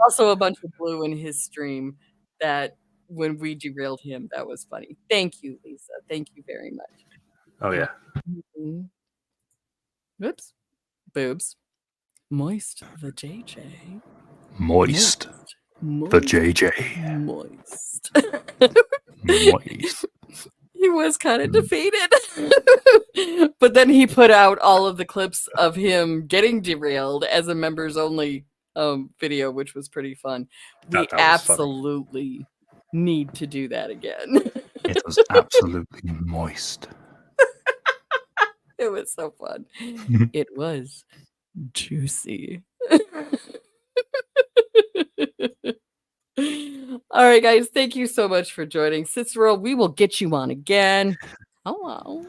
also a bunch of blue in his stream that when we derailed him, that was funny. Thank you, Lisa. Thank you very much. Oh, yeah. Whoops. Boobs. Moist the JJ. Moist. The JJ. Moist. Moist. He was kind of defeated. But then he put out all of the clips of him getting derailed as a members only video, which was pretty fun. We absolutely need to do that again. It was absolutely moist. It was so fun. It was juicy. All right, guys. Thank you so much for joining. Cicero, we will get you on again. Hello.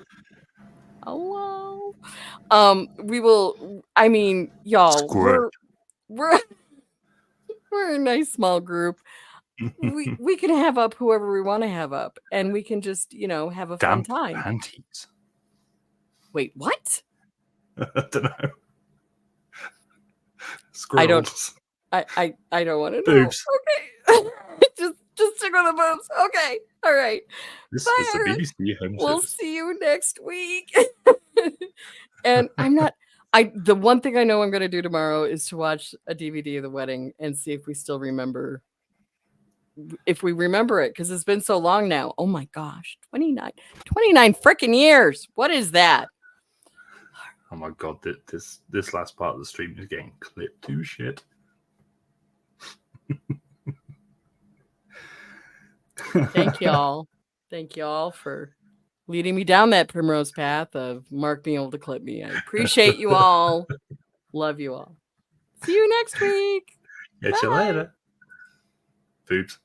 We will, I mean, y'all, we're a nice small group. We can have up whoever we want to have up, and we can just, have a fun time. Panties. Wait, what? I don't know. Squirrels. I don't want to know. Boobs. Okay. just stick with the boobs. Okay. All right. This Bye, is the BBC home we'll service. see you next week. And the one thing I know I'm going to do tomorrow is to watch a DVD of the wedding and see if we still remember. If we remember it, because it's been so long now. Oh my gosh, 29 freaking years. What is that? Oh my god, this last part of the stream is getting clipped to shit. Thank y'all. Thank y'all for leading me down that primrose path of Mark being able to clip me. I appreciate you all. Love you all. See you next week. Catch you later. Boobs.